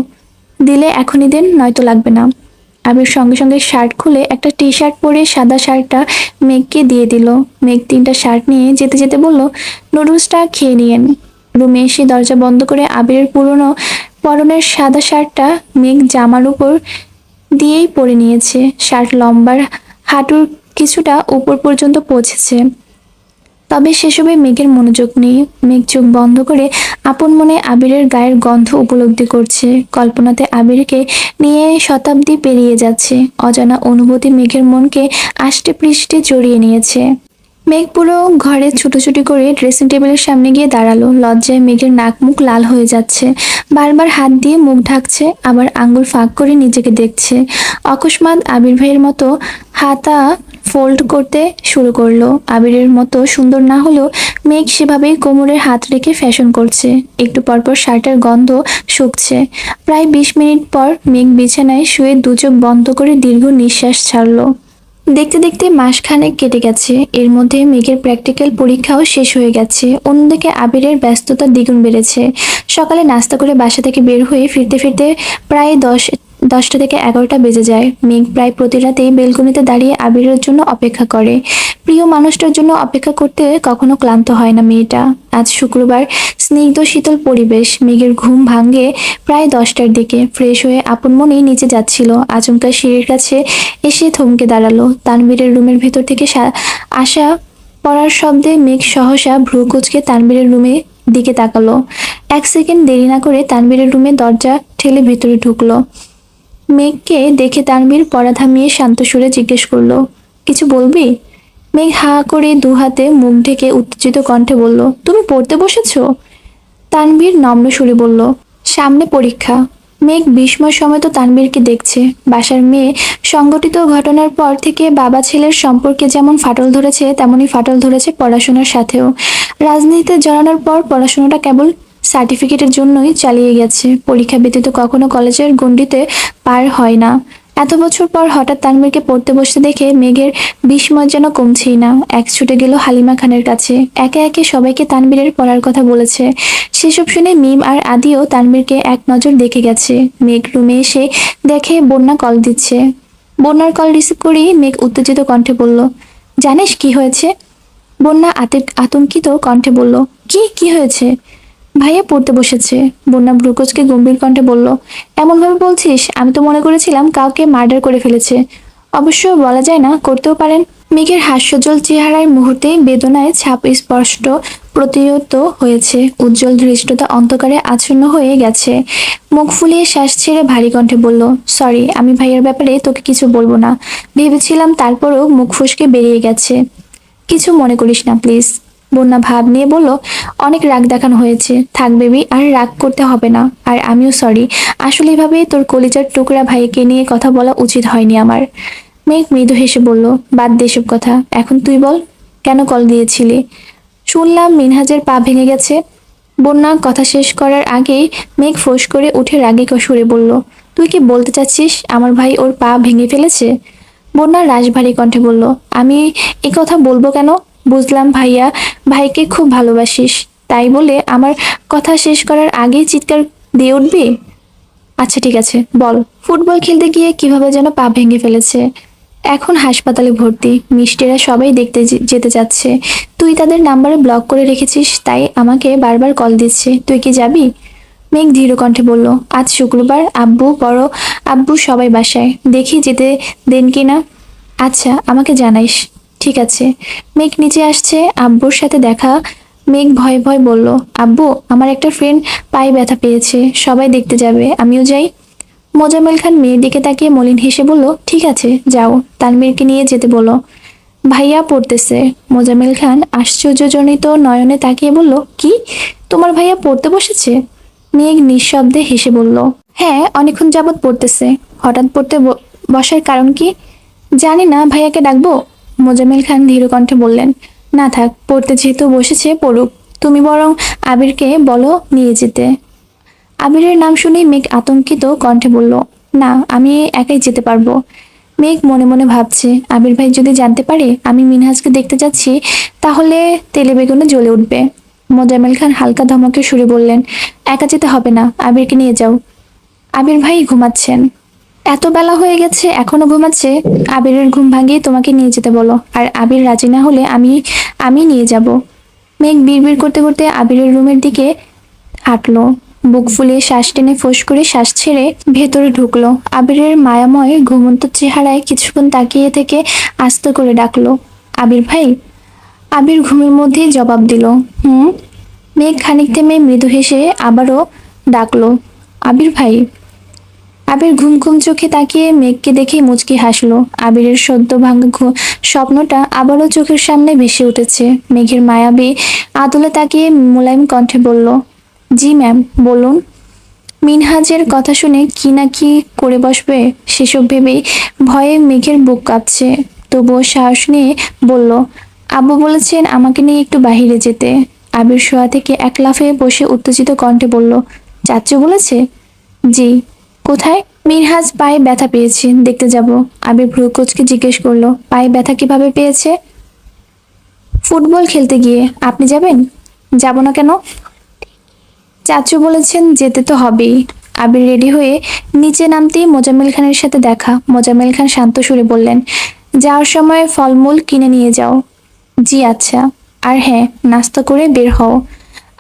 দিলে এখনই দেন, নয়তো লাগবে না। আবির সঙ্গে সঙ্গে শার্ট খুলে একটা টি শার্ট পরে সাদা শার্টটা মেঘকে দিয়ে দিল। মেঘ তিনটা শার্ট নিয়ে যেতে যেতে বলল, নুডলসটা খেয়ে নিয়েন। রুমে এসে দরজা বন্ধ করে আবিরের পুরনো পরনের সাদা শার্টটা মেঘ জামার উপর দিয়েই পরে নিয়েছে। শার্ট লম্বার হাঁটুর কিছুটা উপর পর্যন্ত পৌঁছেছে, তবে সেসবে মেঘের মনোযোগ নেই। মেঘ চোখ বন্ধ করে আপন মনে আবিরের গায়ের গন্ধ উপলব্ধি করছে। কল্পনাতে আবিরকে নিয়ে শতাব্দী পেরিয়ে যাচ্ছে। অজানা অনুভূতি মেঘের মনকে আষ্টে পৃষ্ঠে জড়িয়ে নিয়েছে। মেঘ পুরো ঘরে ছুটোছুটি করে ড্রেসিং টেবিলের সামনে গিয়ে দাঁড়ালো। লজ্জায় মেঘের নাক মুখ লাল হয়ে যাচ্ছে। বারবার হাত দিয়ে মুখ ঢাকছে, আবার আঙ্গুল ফাঁক করে নিজেকে দেখছে। অকস্মাৎ আবির ভাইয়ের মতো হাতা ফোল্ড করতে শুরু করলো। আবিরের মতো সুন্দর না হলেও মেঘ সেভাবেই কোমরে হাত রেখে ফ্যাশন করছে। একটু পরপর শার্টের গন্ধ শুকছে। প্রায় 20 মিনিট পর মেঘ বিছানায় শুয়ে দুচোখ বন্ধ করে দীর্ঘ নিঃশ্বাস ছাড়লো। দেখতে দেখতে মাসখানেক কেটে গেছে। এর মধ্যে মেঘের প্র্যাকটিক্যাল পরীক্ষাও শেষ হয়ে গেছে। অন্যদিকে আবিরের ব্যস্ততা দ্বিগুণ বেড়েছে। সকালে নাস্তা করে বাসা থেকে বের হয়ে ফিরতে ফিরতে প্রায় 10টা থেকে 11টা বেজে যায়। মেঘ প্রায় প্রতি রাতেই বেলকনিতে দাঁড়িয়ে আবিরের জন্য অপেক্ষা করে। প্রিয় মানুষটার জন্য অপেক্ষা করতে কখনো ক্লান্ত হয় না মেয়েটা। আজ শুক্রবার, স্নিগ্ধ শীতল পরিবেশ। মেঘের ঘুম ভাঙে প্রায় 10টার দিকে। ফ্রেশ হয়ে আপন মনেই নিচে যাচ্ছিল, আচমকা সিঁড়ির কাছে এসে থমকে দাঁড়ালো। তানভীরের রুমের ভেতর থেকে আসা পড়ার শব্দে মেঘ সহসা ভ্রু কুঁচকে তানভীরের রুমে দিকে তাকালো। 1 সেকেন্ড দেরি না করে তানভীরের রুমে দরজা ঠেলে ভেতরে ঢুকলো। মেঘকে দেখে তানভীর পড়া থামিয়ে শান্ত সুরে জিজ্ঞেস করলো, কিছু বলবি? মেঘ হা করে দু হাতে মুখ ঢেকে উত্তেজিত কণ্ঠে বলল, তুমি পড়তে বসেছো? তানভীর নম্র সুরে বলল, সামনে পরীক্ষা। মেঘ বিস্ময় সমেত তানভীরকে দেখছে। বাসার মেয়ে সংঘটিত ঘটনার পর থেকে বাবা ছেলের সম্পর্কে যেমন ফাটল ধরেছে, তেমনি ফাটল ধরেছে পড়াশোনার সাথেও। রাজনীতিতে জড়ানোর পর পড়াশোনাটা কেবল সার্টিফিকেটের জন্যই চালিয়ে গেছে। পরীক্ষা ব্যতীত কখনো কলেজের গণ্ডিতে পার হয় না। এত বছর পর হঠাৎ তানভীরকে পড়তে বসতে দেখে মেঘের বিস্ময় যেন কমছেই না। এক ছুটে গেল হালিমা খানের কাছে। একে একে সবাইকে তানভীরের পড়ার কথা বলেছে। সেসব শুনে মিম আর আদিও তানভীরকে এক নজর দেখে গেছে। মেঘ রুমে এসে দেখে বন্যা কল দিচ্ছে। বন্যার কল রিসিভ করেই মেঘ উত্তেজিত কণ্ঠে বলল, জানিস কি হয়েছে? বন্যা আতঙ্কিত কণ্ঠে বলল, কি কি হয়েছে? ভাইয়া পড়তে বসেছে। বন্যা ভ্রুকুচকে গম্ভীর কণ্ঠে বলল, এমন ভাবে বলছিস? আমি তো মনে করেছিলাম কাউকে মার্ডার করে ফেলেছে। অবশ্য বলা যায় না, করতেও পারেন। মেঘের হাস্যজ্জ্বল চেহারার মুহূর্তে বেদনায় ছাপ স্পষ্ট প্রতিহত হয়েছে। উজ্জ্বল ধৃষ্টতা অন্ধকারে আচ্ছন্ন হয়ে গেছে। মুখ ফুলিয়ে শ্বাস ছেড়ে ভারী কণ্ঠে বলল, সরি, আমি ভাইয়ের ব্যাপারে তোকে কিছু বলবো না ভেবেছিলাম, তারপরও মুখ ফসকে বেরিয়ে গেছে। কিছু মনে করিস না প্লিজ। বন্যা ভাব নিয়ে বলল, অনেক রাগ দেখানো হয়েছে, থাক বেবি, আর রাগ করতে হবে না। আর আমিও সরি, আসলে এভাবে তোর কলিজার টুকরা ভাইকে নিয়ে কথা বলা উচিত হয়নি আমার। মেঘ মৃদু হেসে বলল, বাদ দে এসব কথা, এখন তুই বল, কেন কল দিয়েছিলি? শুনলাম মিনহাজের পা ভেঙে গেছে। বন্যা কথা শেষ করার আগেই মেঘ ফোঁস করে উঠে রাগে সুরে বলল, তুই কি বলতে চাচ্ছিস আমার ভাই ওর পা ভেঙে ফেলেছে? বন্যা রাশভারী কণ্ঠে বলল, আমি এ কথা বলবো কেন? বুঝলাম ভাইয়া ভাইকে খুব ভালোবাসিস, তাই বলে আমার কথা শেষ করার আগেই চিৎকার দিয়ে উঠবি? আচ্ছা ঠিক আছে, বল, ফুটবল খেলতে গিয়ে কিভাবে যেন পা ভেঙে ফেলেছে, এখন হাসপাতালে ভর্তি, মিষ্টিরা সবাই দেখতে যেতে যাচ্ছে, তুই তাদের নাম্বারে ব্লক করে রেখেছিস, তাই আমাকে বারবার কল দিচ্ছে, তুই কি যাবি? মেঘ ধীর কণ্ঠে বলল, আজ শুক্রবার, আব্বু, বড় আব্বু সবাই বাসায়, দেখি যেতে দেন কিনা। আচ্ছা, আমাকে জানাইস। ঠিক আছে। মেঘ নিচে আসছে, আব্বুর সাথে দেখা। মেঘ ভয়ে ভয়ে বলল, আব্বু, আমার একটা ফ্রেন্ড পায়ে ব্যথা পেয়েছে, সবাই দেখতে যাবে, আমিও যাই? মোজাম্মেল খান মেয়ের দিকে তাকিয়ে মলিন হেসে বলল, ঠিক আছে, যাও, তানভীরকে নিয়ে যেতে বলো। ভাইয়া পড়তেছে। মোজাম্মেল খান আশ্চর্যজনিত নয়নে তাকিয়ে বলল, কি, তোমার ভাইয়া পড়তে বসেছে? মেঘ নিঃশব্দে হেসে বলল, হ্যাঁ, অনেকক্ষণ যাবৎ পড়তেছে। হঠাৎ পড়তে বসার কারণ কি? জানি না, ভাইয়াকে ডাকবো? মোজাম্মেল খান ধীর কণ্ঠে বললেন, না থাক, পড়তে যেহেতু বসেছে পড়ুক, তুমি বরং আবিরকে বলো নিয়ে যেতে। আবিরের নাম শুনেই মেঘ আতঙ্কিত কণ্ঠে বলল, না, আমি একাই যেতে পারবো। মেঘ মনে মনে ভাবছে, আবির ভাই যদি জানতে পারে আমি মিনহাজকে দেখতে যাচ্ছি, তাহলে তেলে বেগুনে জ্বলে উঠবে। মোজাম্মেল খান হালকা ধমকে সুরে বললেন, একা যেতে হবে না, আবিরকে নিয়ে যাও। আবির ভাই ঘুমাচ্ছেন। এত বেলা হয়ে গেছে এখনো ঘুমাচ্ছে? আবিরের ঘুম ভাঙিয়ে তোমাকে নিয়ে যেতে বলো, আর আবির রাজি না হলে আমি আমি নিয়ে যাব। মেঘ বিড়বিড় করতে করতে আবিরের রুমের দিকে হাঁটলো। বুক ফুলিয়ে শ্বাস টেনে ফোঁস করে শ্বাস ছেড়ে ভেতরে ঢুকলো। আবিরের মায়াময় ঘুমন্ত চেহারায় কিছুক্ষণ তাকিয়ে থেকে আস্তে করে ডাকলো, আবির ভাই। আবির ঘুমের মধ্যেই জবাব দিল, হুম। মেঘ খানিক থেমে মৃদু হেসে আবারও ডাকলো, আবির ভাই। আবির ঘুম ঘুম চোখে তাকিয়ে মেঘকে দেখে মুচকি হাসলো। আবিরের সদ্য ভাঙা স্বপ্নটা আবারও চোখের সামনে ভেসে উঠেছে। মেঘের মায়াবী আদলে তাকিয়ে মোলায়েম কণ্ঠে বলল, জি ম্যাম, বলুন। মিনহাজের কথা শুনে কি না কি করে বসবে সেসব ভেবেই ভয়ে মেঘের বুক কাঁপছে। তবুও সাহস নিয়ে বলল, আব্বু বলেছেন আমাকে নিয়ে একটু বাহিরে যেতে। আবির শোয়া থেকে এক লাফে বসে উত্তেজিত কণ্ঠে বলল, চাচ্চু বলেছে? জি। কোথায়? মিনহাজ পায়ে ব্যথা পেয়েছে, দেখতে যাব। আবির ভ্রু কুঁচকে জিজ্ঞেস করলো, পায়ে ব্যথা কিভাবে পেয়েছে? ফুটবল খেলতে গিয়ে। আপনি যাবেন? যাব না কেন? চাচু বলেছেন যেতে তো হবেই। আবির রেডি হয়ে নিচে নামতেই মোজাম্মেল খানের সাথে দেখা। মোজাম্মেল খান শান্ত সুরে বললেন, যাওয়ার সময় ফলমূল কিনে নিয়ে যাও। জি আচ্ছা। আর হ্যাঁ, নাস্তা করে বের হও।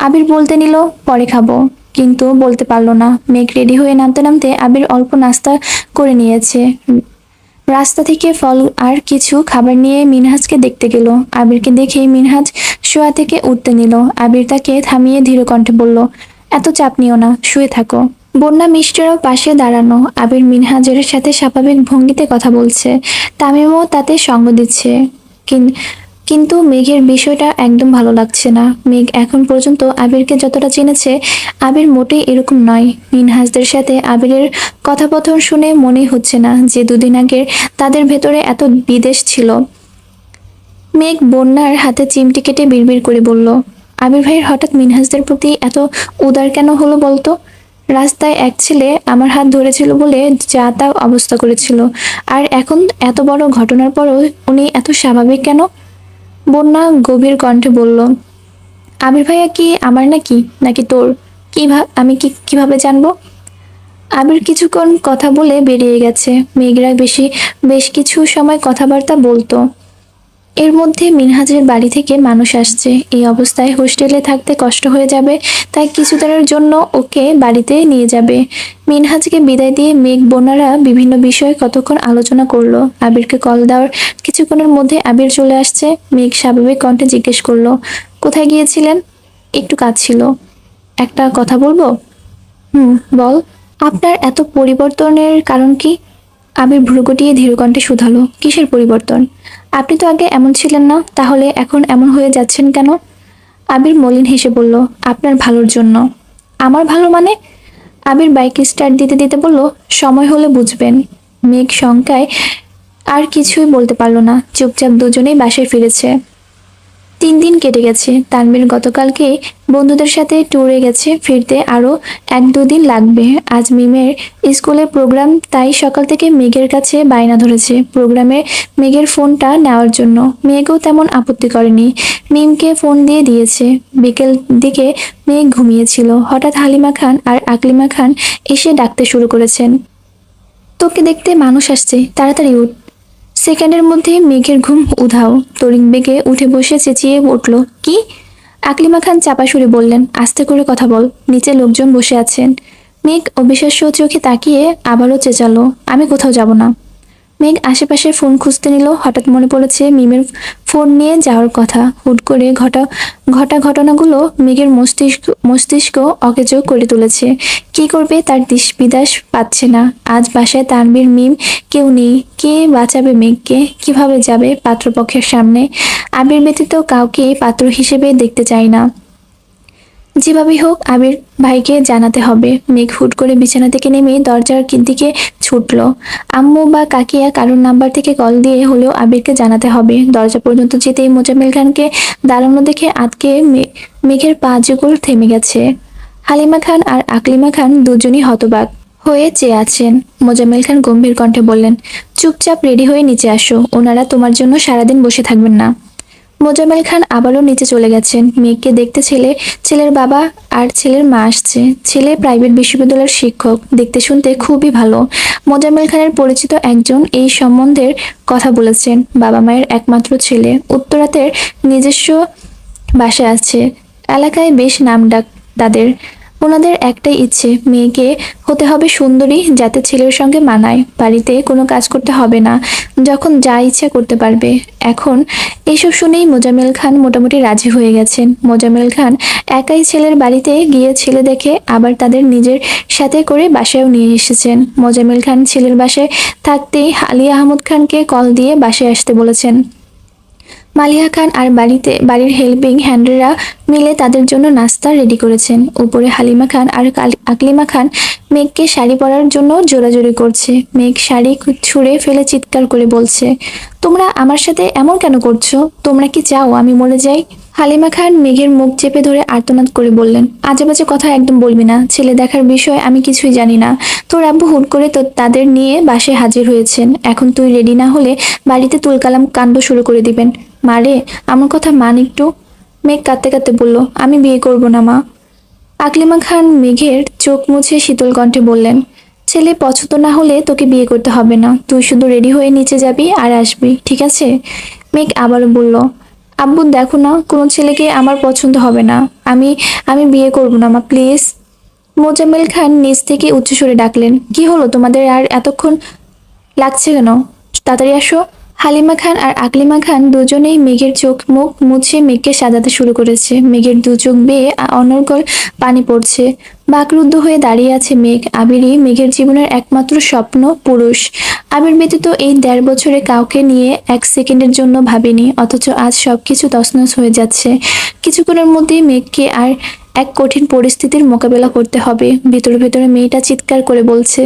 আবির বলতে নিল, পরে খাবো, কিন্তু বলতে পারলো না। মেঘ রেডি হয়ে নামতে নামতে আবির অল্প নাস্তা করে নিয়েছে। রাস্তা থেকে ফল আর কিছু খাবার নিয়ে মিনহাজকে দেখতে গেল। আবিরকে দেখে মিনহাজ শোয়া থেকে উঠতে নিল। আবির তাকে থামিয়ে ধীর কণ্ঠে বলল, এত চাপ নিও না, শুয়ে থাকো। বন্যা মিষ্টিরাও পাশে দাঁড়ানো। আবির মিনহাজের সাথে স্বাভাবিক ভঙ্গিতে কথা বলছে। তামিমও তাতে সঙ্গ দিচ্ছে। কিন্তু মেঘের বিষয়টা একদম ভালো লাগছে না। মেঘ এখন পর্যন্ত আবিরকে যতটা চিনেছে, আবির মোটেই এরকম নয়। মিনহাজদের সাথে আবিরের কথাপথন শুনে মনেই হচ্ছে না যে দুদিন আগের তাদের ভেতরে এত বিদেশ ছিল। মেঘ বন্যার হাতে চিমটি কেটে বিড়বিড় করে বলল, আবির ভাইয়ের হঠাৎ মিনহাজদের প্রতি এত উদার কেন হলো বলতো? রাস্তায় এক ছেলে আমার হাত ধরেছিল বলে যা তা অবস্থা করেছিল, আর এখন এত বড় ঘটনার পরও উনি এত স্বাভাবিক কেন? বন্যা গভীর কণ্ঠে বলল, আবির ভাইয়া কি আমার নাকি নাকি তোর? আমি কিভাবে জানবো? আবির কিছুক্ষণ কথা বলে বেরিয়ে গেছে। মেঘরা বেশ কিছু সময় কথাবার্তা বলতো। এর মধ্যে মিনহাজের বাড়ি থেকে মানুষ আসছে। এই অবস্থায় হোস্টেলে থাকতে কষ্ট হয়ে যাবে, তাই কিছুদিনের জন্য ওকে বাড়িতে নিয়ে যাবে। মিনহাজকে বিদায় দিয়ে মেঘ বোনারা বিভিন্ন বিষয়ে কতক্ষণ আলোচনা করলো। আবিরকে কল দেওয়ার কিছুক্ষণের মধ্যে আবির চলে আসছে। মেঘ স্বাভাবিক কণ্ঠে জিজ্ঞেস করলো, কোথায় গিয়েছিলেন? একটু কাজ ছিল। একটা কথা বলবো? বল। আপনার এত পরিবর্তনের কারণ কি? আবির ভ্রু গুটিয়ে ধীর কণ্ঠে শুধালো, কিসের পরিবর্তন? আপনি তো আগে এমন ছিলেন না, তাহলে এখন এমন হয়ে যাচ্ছেন কেন? আবির মলিন হেসে বলল, আপনার ভালোর জন্য। আমার ভালো মানে? আবির বাইক স্টার্ট দিতে দিতে বলল, সময় হলে বুঝবেন। মেঘ শঙ্কায় আর কিছুই বলতে পারল না, চুপচাপ দুজনেই বাসায় ফিরেছে। 3 দিন কেটে গেছে। তানভীর গতকালকে বন্ধুদের সাথে ট্যুরে গেছে, ফিরতে আরো 1-2 দিন লাগবে। আজ মিমের স্কুলের প্রোগ্রাম, তাই সকাল থেকে মেঘের কাছে বায়না ধরেছে প্রোগ্রামে মেঘের ফোনটা নেওয়ার জন্য। মেঘও তেমন আপত্তি করেনি, মিমকে ফোন দিয়ে দিয়েছে। বিকেল দিকে মেঘ ঘুমিয়েছিল, হঠাৎ হালিমা খান আর আকলিমা খান এসে ডাকতে শুরু করেছেন, তোকে দেখতে মানুষ আসছে, তাড়াতাড়ি উঠ। সেকেন্ডের মধ্যে মেঘের ঘুম উধাও। তরিং বেগে উঠে বসে চেঁচিয়ে উঠল, কি? আকলিমা খান চাপা সুরে বললেন, আস্তে করে কথা বল, নিচে লোকজন বসে আছেন। মেঘ অবিশ্বাস্য চোখে তাকিয়ে আবারও চেঁচালো, আমি কোথাও যাব না। মেঘ আশেপাশে ফোন খুঁজতে নিল, হঠাৎ মনে পড়েছে মিমের ফোন নিয়ে যাওয়ার কথা। হুট করে ঘটা ঘটনাগুলো মেঘের মস্তিষ্ক অকেজো করে তুলেছে। কি করবে তার দিশ বিদাস পাচ্ছে না। আজ বাসায় তানবীর, মিম কেউ নেই। কে বাঁচাবে মেঘকে? কিভাবে যাবে পাত্রপক্ষের সামনে? আবির ব্যতীত কাউকে পাত্র হিসেবে দেখতে চাই না। যেভাবেই হোক আবির ভাইকে জানাতে হবে। মেঘ হুট করে বিছানা থেকে নেমে দরজার দিকে ছুটল। আম্মু বা কাকিয়া কারোর নাম্বার থেকে কল দিয়ে হলেও আবিরকে জানাতে হবে। দরজা পর্যন্ত যেতেই মোজাম্মেল খানকে দাঁড়ানো দেখে আতকে মেঘের পা যেগুল থেমে গেছে। হালিমা খান আর আকলিমা খান দুজনই হতবাক হয়ে চেয়ে আছেন। মোজাম্মেল খান গম্ভীর কণ্ঠে বললেন, চুপচাপ রেডি হয়ে নিচে আসো, ওনারা তোমার জন্য সারাদিন বসে থাকবেন না। মোজাম্মেল খান আবারও নিচে চলে গেছেন। মেঘকে দেখতে ছেলের বাবা আর ছেলের মা আসছে। ছেলে প্রাইভেট বিশ্ববিদ্যালয়ের শিক্ষক, দেখতে শুনতে খুবই ভালো। মোজাম্মেল খানের পরিচিত একজন এই সম্বন্ধের কথা বলেছেন। বাবা মায়ের একমাত্র ছেলে, উত্তরাতের নিজস্ব বাসায় আছে। এলাকায় বেশ নামডাক তাদের। ওনাদের একটাই ইচ্ছে, মেয়েকে হতে হবে সুন্দরী, যাতে ছেলের সঙ্গে মানায়। বাড়িতে কোনো কাজ করতে হবে না, যখন যা ইচ্ছা করতে পারবে। এখন এসব শুনেই মোজাম্মেল খান মোটামুটি রাজি হয়ে গেছেন। মোজাম্মেল খান একাই ছেলের বাড়িতে গিয়ে ছেলে দেখে আবার তাদের নিজের সাথে করে বাসায়ও নিয়ে এসেছেন। মোজাম্মেল খান ছেলের বাসায় থাকতেই আলী আহমদ খানকে কল দিয়ে বাসায় আসতে বলেছেন। মালিহা খান আর বাড়ির হেল্পিং হ্যান্ডেরা মিলে তাদের জন্য নাস্তা রেডি করেছেন। উপরে হালিমা খান আর আকলিমা খান মেঘকে শাড়ি পরার জন্য জোরাজোরি করছে। মেঘ শাড়ি ছুঁড়ে ফেলে চিৎকার করে বলছে, তোমরা আমার সাথে এমন কেন করছো? তোমরা কি চাও আমি মরে যাই? হালিমা খান মেঘের মুখ চেপে ধরে আর্তনাদ করে বললেন, আজে বাজে কথা একদম বলবি না। ছেলে দেখার বিষয় আমি কিছুই জানি না। তোর আব্বু হুট করে তাদের নিয়ে বাসায় হাজির হয়েছেন। এখন তুই রেডি না হলে বাড়িতে তুলকালাম কাণ্ড শুরু করে দিবেন। মারে, আমার কথা মান একটু। মেঘ কাঁদতে কাঁদতে বলল, আমি বিয়ে করব না মা। আকলিমা খান মেঘের চোখ মুছে শীতল কণ্ঠে বললেন, ছেলে পছন্দ না হলে তোকে বিয়ে করতে হবে না। তুই শুধু রেডি হয়ে নিচে যাবি আর আসবি, ঠিক আছে? মেঘ আবারও বলল, আব্বু দেখো না, কোনো ছেলেকে আমার পছন্দ হবে না। আমি আমি বিয়ে করব না মা, প্লিজ। মোজাম্মেল খান নিচ থেকে উচ্চস্বরে ডাকলেন, কি হলো তোমাদের আর এতক্ষণ লাগছে কেন? তাড়াতাড়ি আসো। হালিমা খান আর আকলিমা খান দুজনেই মেঘের চোখ মুখ মুছে মেঘকে সাজাতে শুরু করেছে। মেঘের দু চোখ বেয়ে অনর্গল পানি পড়ছে। বাকরুদ্ধ হয়ে দাঁড়িয়ে আছে মেঘ। আবিরই মেঘের জীবনের একমাত্র স্বপ্ন পুরুষ। আবির ব্যতীত এই 1.5 বছরে কাউকে নিয়ে 1 সেকেন্ডের জন্য ভাবিনি, অথচ আজ সবকিছু তছনছ হয়ে যাচ্ছে। কিছুক্ষণের মধ্যেই মেঘকে আর এক কঠিন পরিস্থিতির মোকাবেলা করতে হবে। ভেতরে ভেতরে মেয়েটা চিৎকার করে বলছে,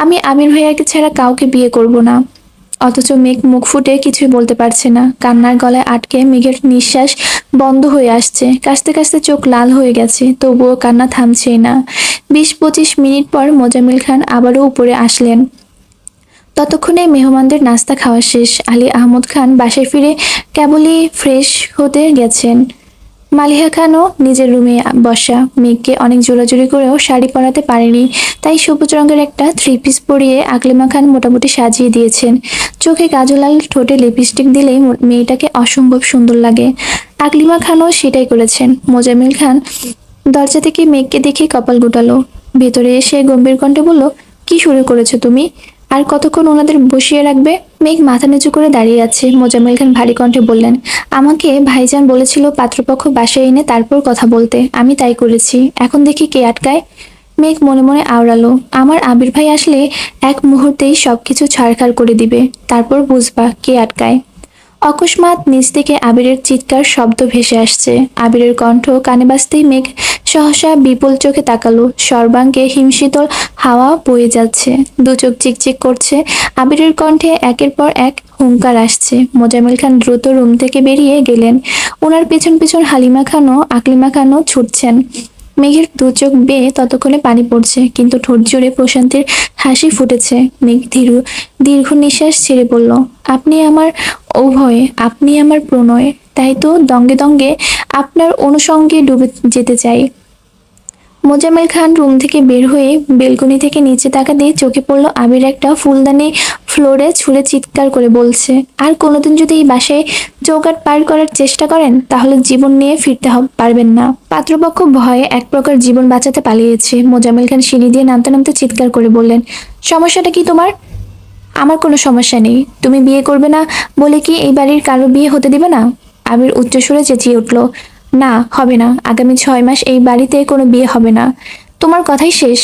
আমি আবির ভাইয়াকে ছাড়া কাউকে বিয়ে করব না। অথচ মেঘ মুখ ফুটে কিছুই বলতে পারছে না। কান্নার গলায় আটকে মেঘের নিঃশ্বাস বন্ধ হয়ে আসছে। কাশতে কাশতে চোখ লাল হয়ে গেছে, তবুও কান্না থামছেই না। 20-25 মিনিট পর মোজাম্মেল খান আবারও উপরে আসলেন। ততক্ষণে মেহমানদের নাস্তা খাওয়া শেষ। আলী আহমদ খান বাসায় ফিরে কেবলই ফ্রেশ হতে গেছেন। মালিহা খানও নিজের রুমে বসা। মেঘকে অনেক জোরাজুরি করেও শাড়ি পরাতে পারেনি, তাই সবুজ রঙের একটা 3 পিস পরিয়ে আকলিমা খান মোটামুটি সাজিয়ে দিয়েছেন। চোখে কাজল আর ঠোঁটে লিপস্টিক দিলেই মেয়েটাকে অসম্ভব সুন্দর লাগে। আকলিমা খানও সেটাই করেছেন। মোজাম্মেল খান দরজা থেকে মেঘকে দেখে কপাল গুটালো। ভেতরে এসে গম্ভীর কণ্ঠে বলল, কি শুরু করেছো তুমি? আর কতক্ষণ ওনাদের বসিয়ে রাখবে? মেঘ মাথা নিচু করে দাঁড়িয়ে আছে। মোজাম্মেল খান ভারী কণ্ঠে বললেন, আমাকে ভাইজান বলেছিল পাত্রপক্ষ বাসায় এনে তারপর কথা বলতে, আমি তাই করেছি। এখন দেখি কে আটকায়। মেঘ মনে মনে আওড়ালো, আমার আবির ভাই আসলে এক মুহূর্তেই সবকিছু ছাড়খাড় করে দিবে, তারপর বুঝবা কে আটকায়। অকস্মাৎ নিচ থেকে আবিরের চিৎকার শব্দ ভেসে আসছে। আবিরের কণ্ঠ কানে বাজতেই মেঘ সহসা বিপুল চোখে তাকালো। সর্বাঙ্গে হিমশীতল হাওয়া বয়ে যাচ্ছে, দু চোখ চিকচিক করছে। আবিরের কণ্ঠে একের পর এক হুঙ্কার আসছে। মোজাম্মেল খান দ্রুত রুম থেকে বেরিয়ে গেলেন। ওনার পেছন পেছন হালিমা খানও আকলিমা খানও ছুটছেন। মেঘের দু চোখ বেয়ে ততক্ষণে পানি পড়ছে, কিন্তু ঠোঁট জুড়ে প্রশান্তির হাসি ফুটেছে। মেঘ দীর্ঘ নিঃশ্বাস ছেড়ে বলল, আপনি আমার অভয়, আপনি আমার প্রণয়, তাই তো দঙ্গে দঙ্গে আপনার অনুসঙ্গে ডুবে যেতে চাই। মোজাম্মেল খান রুম থেকে বের হয়ে বেলকনি থেকে নিচে তাকাতেই চোখে পড়ল আবির একটা ফুলদানি ফ্লোরে ছুঁড়ে চিৎকার করে বলছে, আর কোনোদিন যদি এই বাসায় চৌকাঠ পার করার চেষ্টা করেন তাহলে জীবন নিয়ে ফিরতে পারবেন না। পাত্রপক্ষ ভয়ে এক প্রকার জীবন বাঁচাতে পালিয়েছে। মোজাম্মেল খান সিঁড়ি দিয়ে নামতে নামতে চিৎকার করে বললেন, সমস্যাটা কি তোমার? আমার কোনো সমস্যা নেই। তুমি বিয়ে করবে না বলে কি এই বাড়ির কারো বিয়ে হতে দিবে না? আবির উচ্চস্বরে চেঁচিয়ে উঠল, না, হবে না। আগামী 6 মাস এই বাড়িতে কোনো বিয়ে হবে না। তোমার কথাই শেষ।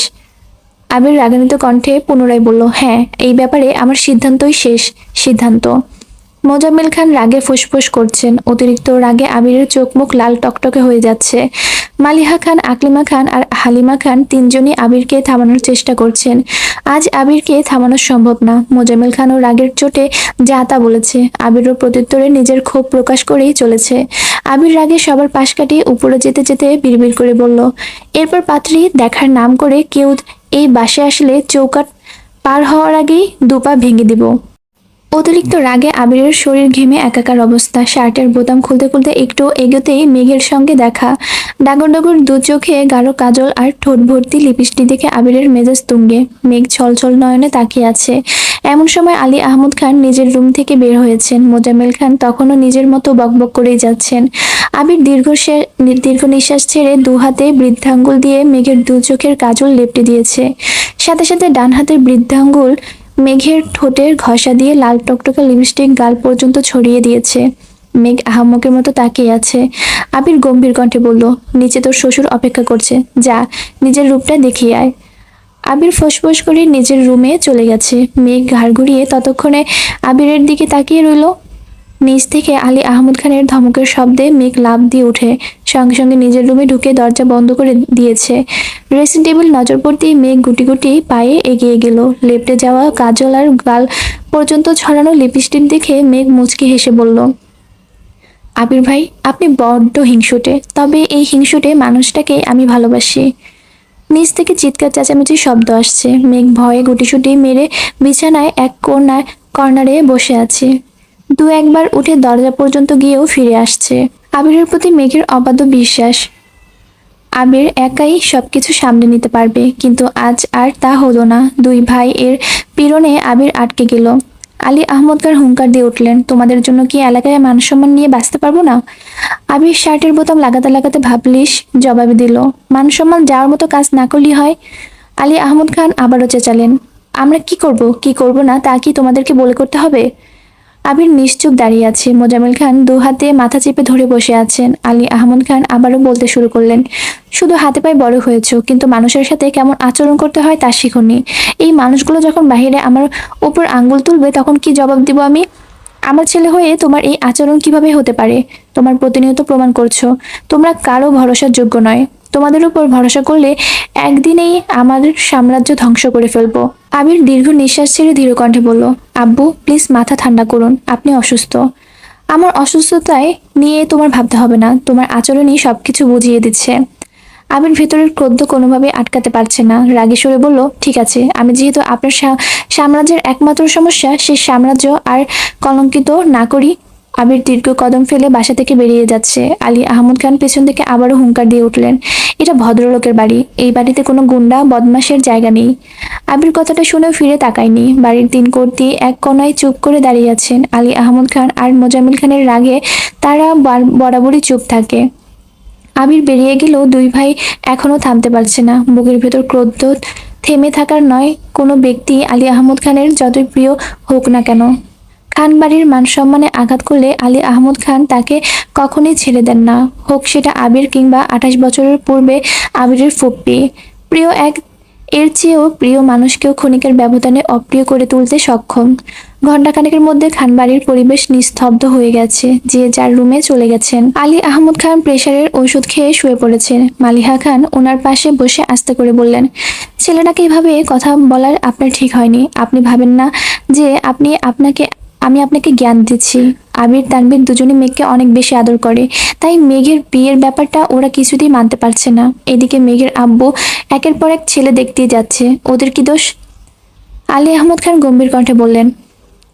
আবির রাগান্বিত কণ্ঠে পুনরায় বলল, হ্যাঁ, এই ব্যাপারে আমার সিদ্ধান্তই শেষ সিদ্ধান্ত। মোজাম্মেল খান রাগে ফুসফুস করছেন। অতিরিক্ত রাগে আবিরের চোখ মুখ লাল টকটকে হয়ে যাচ্ছে। মালিহা খান, আকলিমা খান আর হালিমা খান তিনজনই আবিরকে থামানোর চেষ্টা করছেন। আজ আবিরকে থামানো সম্ভব না। মোজাম্মেল খানও রাগের চোটে যা তা বলেছে। আবিরও প্রত্যুত্তরে নিজের ক্ষোভ প্রকাশ করেই চলেছে। আবির রাগে সবার পাশ কাটিয়ে উপরে যেতে যেতে বিড়বিড় করে বলল, এরপর পাত্রী দেখার নাম করে কেউ এই বাসে আসলে চৌকাঠ পার হওয়ার আগেই দুপা ভেঙে দিব। অতিরিক্ত রাগে আবিরের শরীর ঘেমে একাকার অবস্থা। শার্টের বোতাম খুলতে খুলতে একটু এগোতেই মেঘের সঙ্গে দেখা। ডাগর ডাগর দু চোখে গাঢ় কাজল আর ঠোঁট ভর্তি লিপস্টিক দেখে আবিরের মেজাজ তুঙ্গে। মেঘ ছলছল নয়নে তাকিয়ে আছে। এমন সময় আলী আহমদ খান নিজের রুম থেকে বের হয়েছেন। মোজাম্মেল খান তখনও নিজের মতো বকবক করেই যাচ্ছেন। আবির দীর্ঘ নিঃশ্বাস ছেড়ে দু হাতে বৃদ্ধাঙ্গুল দিয়ে মেঘের দু চোখের কাজল লেপটে দিয়েছে। সাথে সাথে ডান হাতের বৃদ্ধাঙ্গুল মেঘের ঠোঁটের ঘষা দিয়ে লাল টকটকে লিপস্টিক গাল পর্যন্ত ছড়িয়ে দিয়েছে। মেঘ আহাম্মকের মতো তাকিয়ে আছে। আবির গম্ভীর কণ্ঠে বলল, নিচে তোর শ্বশুর অপেক্ষা করছে, যা নিজের রূপটা দেখিয়ে আয়। আবির ফোঁস করে নিজের রুমে চলে গেছে। মেঘ ঘাড় ঘুরিয়ে ততক্ষণে আবিরের দিকে তাকিয়ে রইল। নিচ থেকে আলী আহমদ খানের ধমকের শব্দে মেঘ লাফ দিয়ে উঠে সঙ্গে সঙ্গে নিজের রুমে ঢুকে দরজা বন্ধ করে দিয়েছে। ড্রেসিং টেবিল নজর পড়তেই মেঘ গুটি গুটি পায়ে এগিয়ে গেল। লেপটে যাওয়া কাজল আর গাল পর্যন্ত ছড়ানো লিপস্টিক দেখে মেঘ মুচকি হেসে বলল, আবির ভাই, আপনি বড্ড হিংসুটে, তবে এই হিংসুটে মানুষটাকে আমি ভালোবাসি। নিচ থেকে চিৎকার চেঁচামেচির শব্দ আসছে। মেঘ ভয়ে গুটিসুটি মেরে বিছানায় এক কর্নারে বসে আছে। দু একবার উঠে দরজা পর্যন্ত গিয়েও ফিরে আসছে। আবিরের প্রতি মেঘের অবাধ বিশ্বাস। আবির একাই সবকিছু সামলে নিতে পারবে, কিন্তু আজ আর তা হলো না। দুই ভাই এর পীড়নে আবির আটকে গেল। আলী আহমদ খান হুঙ্কার দিয়ে উঠলেন, তোমাদের জন্য কি এলাকায় মান সম্মান নিয়ে বাঁচতে পারবো না? আবির শার্টের বোতাম লাগাতে লাগাতে ভাবলিস জবাব দিল, মান সম্মান যাওয়ার মতো কাজ না করলেই হয়। আলী আহমদ খান আবারও চেঁচালেন, আমরা কি করব না তা কি তোমাদেরকে বলে করতে হবে? আবির নিশ্চুপ দাঁড়িয়ে আছে। মোজাম্মেল খান দু হাতে মাথা চেপে ধরে বসে আছেন। আলী আহমদ খান আবারও বলতে শুরু করলেন, শুধু হাতে পায়ে বড় হয়েছো, কিন্তু মানুষের সাথে কেমন আচরণ করতে হয় তা শিখোনি। এই মানুষগুলো যখন বাহিরে আমার উপর আঙ্গুল তুলবে তখন কি জবাব দিব আমি? আমার ছেলে হয়ে তোমার এই আচরণ কিভাবে হতে পারে? তোমার প্রতিনিয়ত প্রমাণ করছো তোমরা কারো ভরসার যোগ্য নয়। তোমাদের উপর ভরসা করলে একদিনেই আমাদের সাম্রাজ্য ধ্বংস করে ফেলবো। আবির দীর্ঘ নিঃশ্বাস ছেড়ে ধীর কণ্ঠে বলল, আব্বু প্লিজ মাথা ঠান্ডা করুন, আপনি অসুস্থ। আমার অসুস্থতায় নিয়ে তোমার ভাবতে হবে না, তোমার আচরণই সবকিছু বুঝিয়ে দিচ্ছে। আবির ভেতরের ক্রোধ কোনোভাবে আটকাতে পারছে না, রাগী সুরে বলল, ঠিক আছে, আমি যেহেতু আপনার সাম্রাজ্যের একমাত্র সমস্যা, সেই সাম্রাজ্য আর কলঙ্কিত না করি। আবির দীর্ঘ কদম ফেলে বাসা থেকে বেরিয়ে যাচ্ছে। আলী আহমদ খান পেছন থেকে আবারও হুঙ্কার দিয়ে উঠলেন, এটা ভদ্রলোকের বাড়ি, এই বাড়িতে কোনো গুন্ডা বদমাশের জায়গা নেই। আবির কথাটা শুনেও ফিরে তাকায়নি। বাড়ির তিন কর্তি এক কোনায় চুপ করে দাঁড়িয়ে আছেন। আলী আহমদ খান আর মোজাম্মেল খানের রাগে তারা বরাবরই চুপ থাকে। আবির বেরিয়ে গেলেও দুই ভাই এখনো থামতে পারছে না। বুকের ভেতর ক্রোধ থেমে থাকার নয়। কোনো ব্যক্তি আলী আহমদ খানের যতই প্রিয় হোক না কেন, খান বাড়ির মান সম্মানে আঘাত করলে আলী আহমদ খান তাকে কখনোই ছেড়ে দেন না, হোক সেটা আবির কিংবা 28 বছরের পূর্বে আবিরের ফুপ্পি। প্রিয় এক এর চেয়েও প্রিয় মানুষকেও ক্ষণিকের ব্যবধানে অপ্রিয় করে তুলতে সক্ষম। ঘণ্টাখানেকের মধ্যে খানবাড়ির পরিবেশ নিস্তব্ধ হয়ে গেছে, যে যার রুমে চলে গেছেন। আলী আহমদ খান প্রেশারের ওষুধ খেয়ে শুয়ে পড়েছেন। মালিহা খান ওনার পাশে বসে আস্তে করে বললেন, ছেলেটাকে এভাবে কথা বলার আপনার ঠিক হয়নি। আপনি ভাবেন না যে আমি আপনাকে জ্ঞান দিচ্ছি। আবির তানভীর দুজনে মেঘকে অনেক বেশি আদর করে, তাই মেঘের বিয়ের ব্যাপারটা ওরা কিছুতেই মানতে পারছে না। এদিকে মেঘের আব্বু একের পর এক ছেলে দেখতেই যাচ্ছে, ওদের কি দোষ? আলী আহমদ খান গম্ভীর কণ্ঠে বললেন,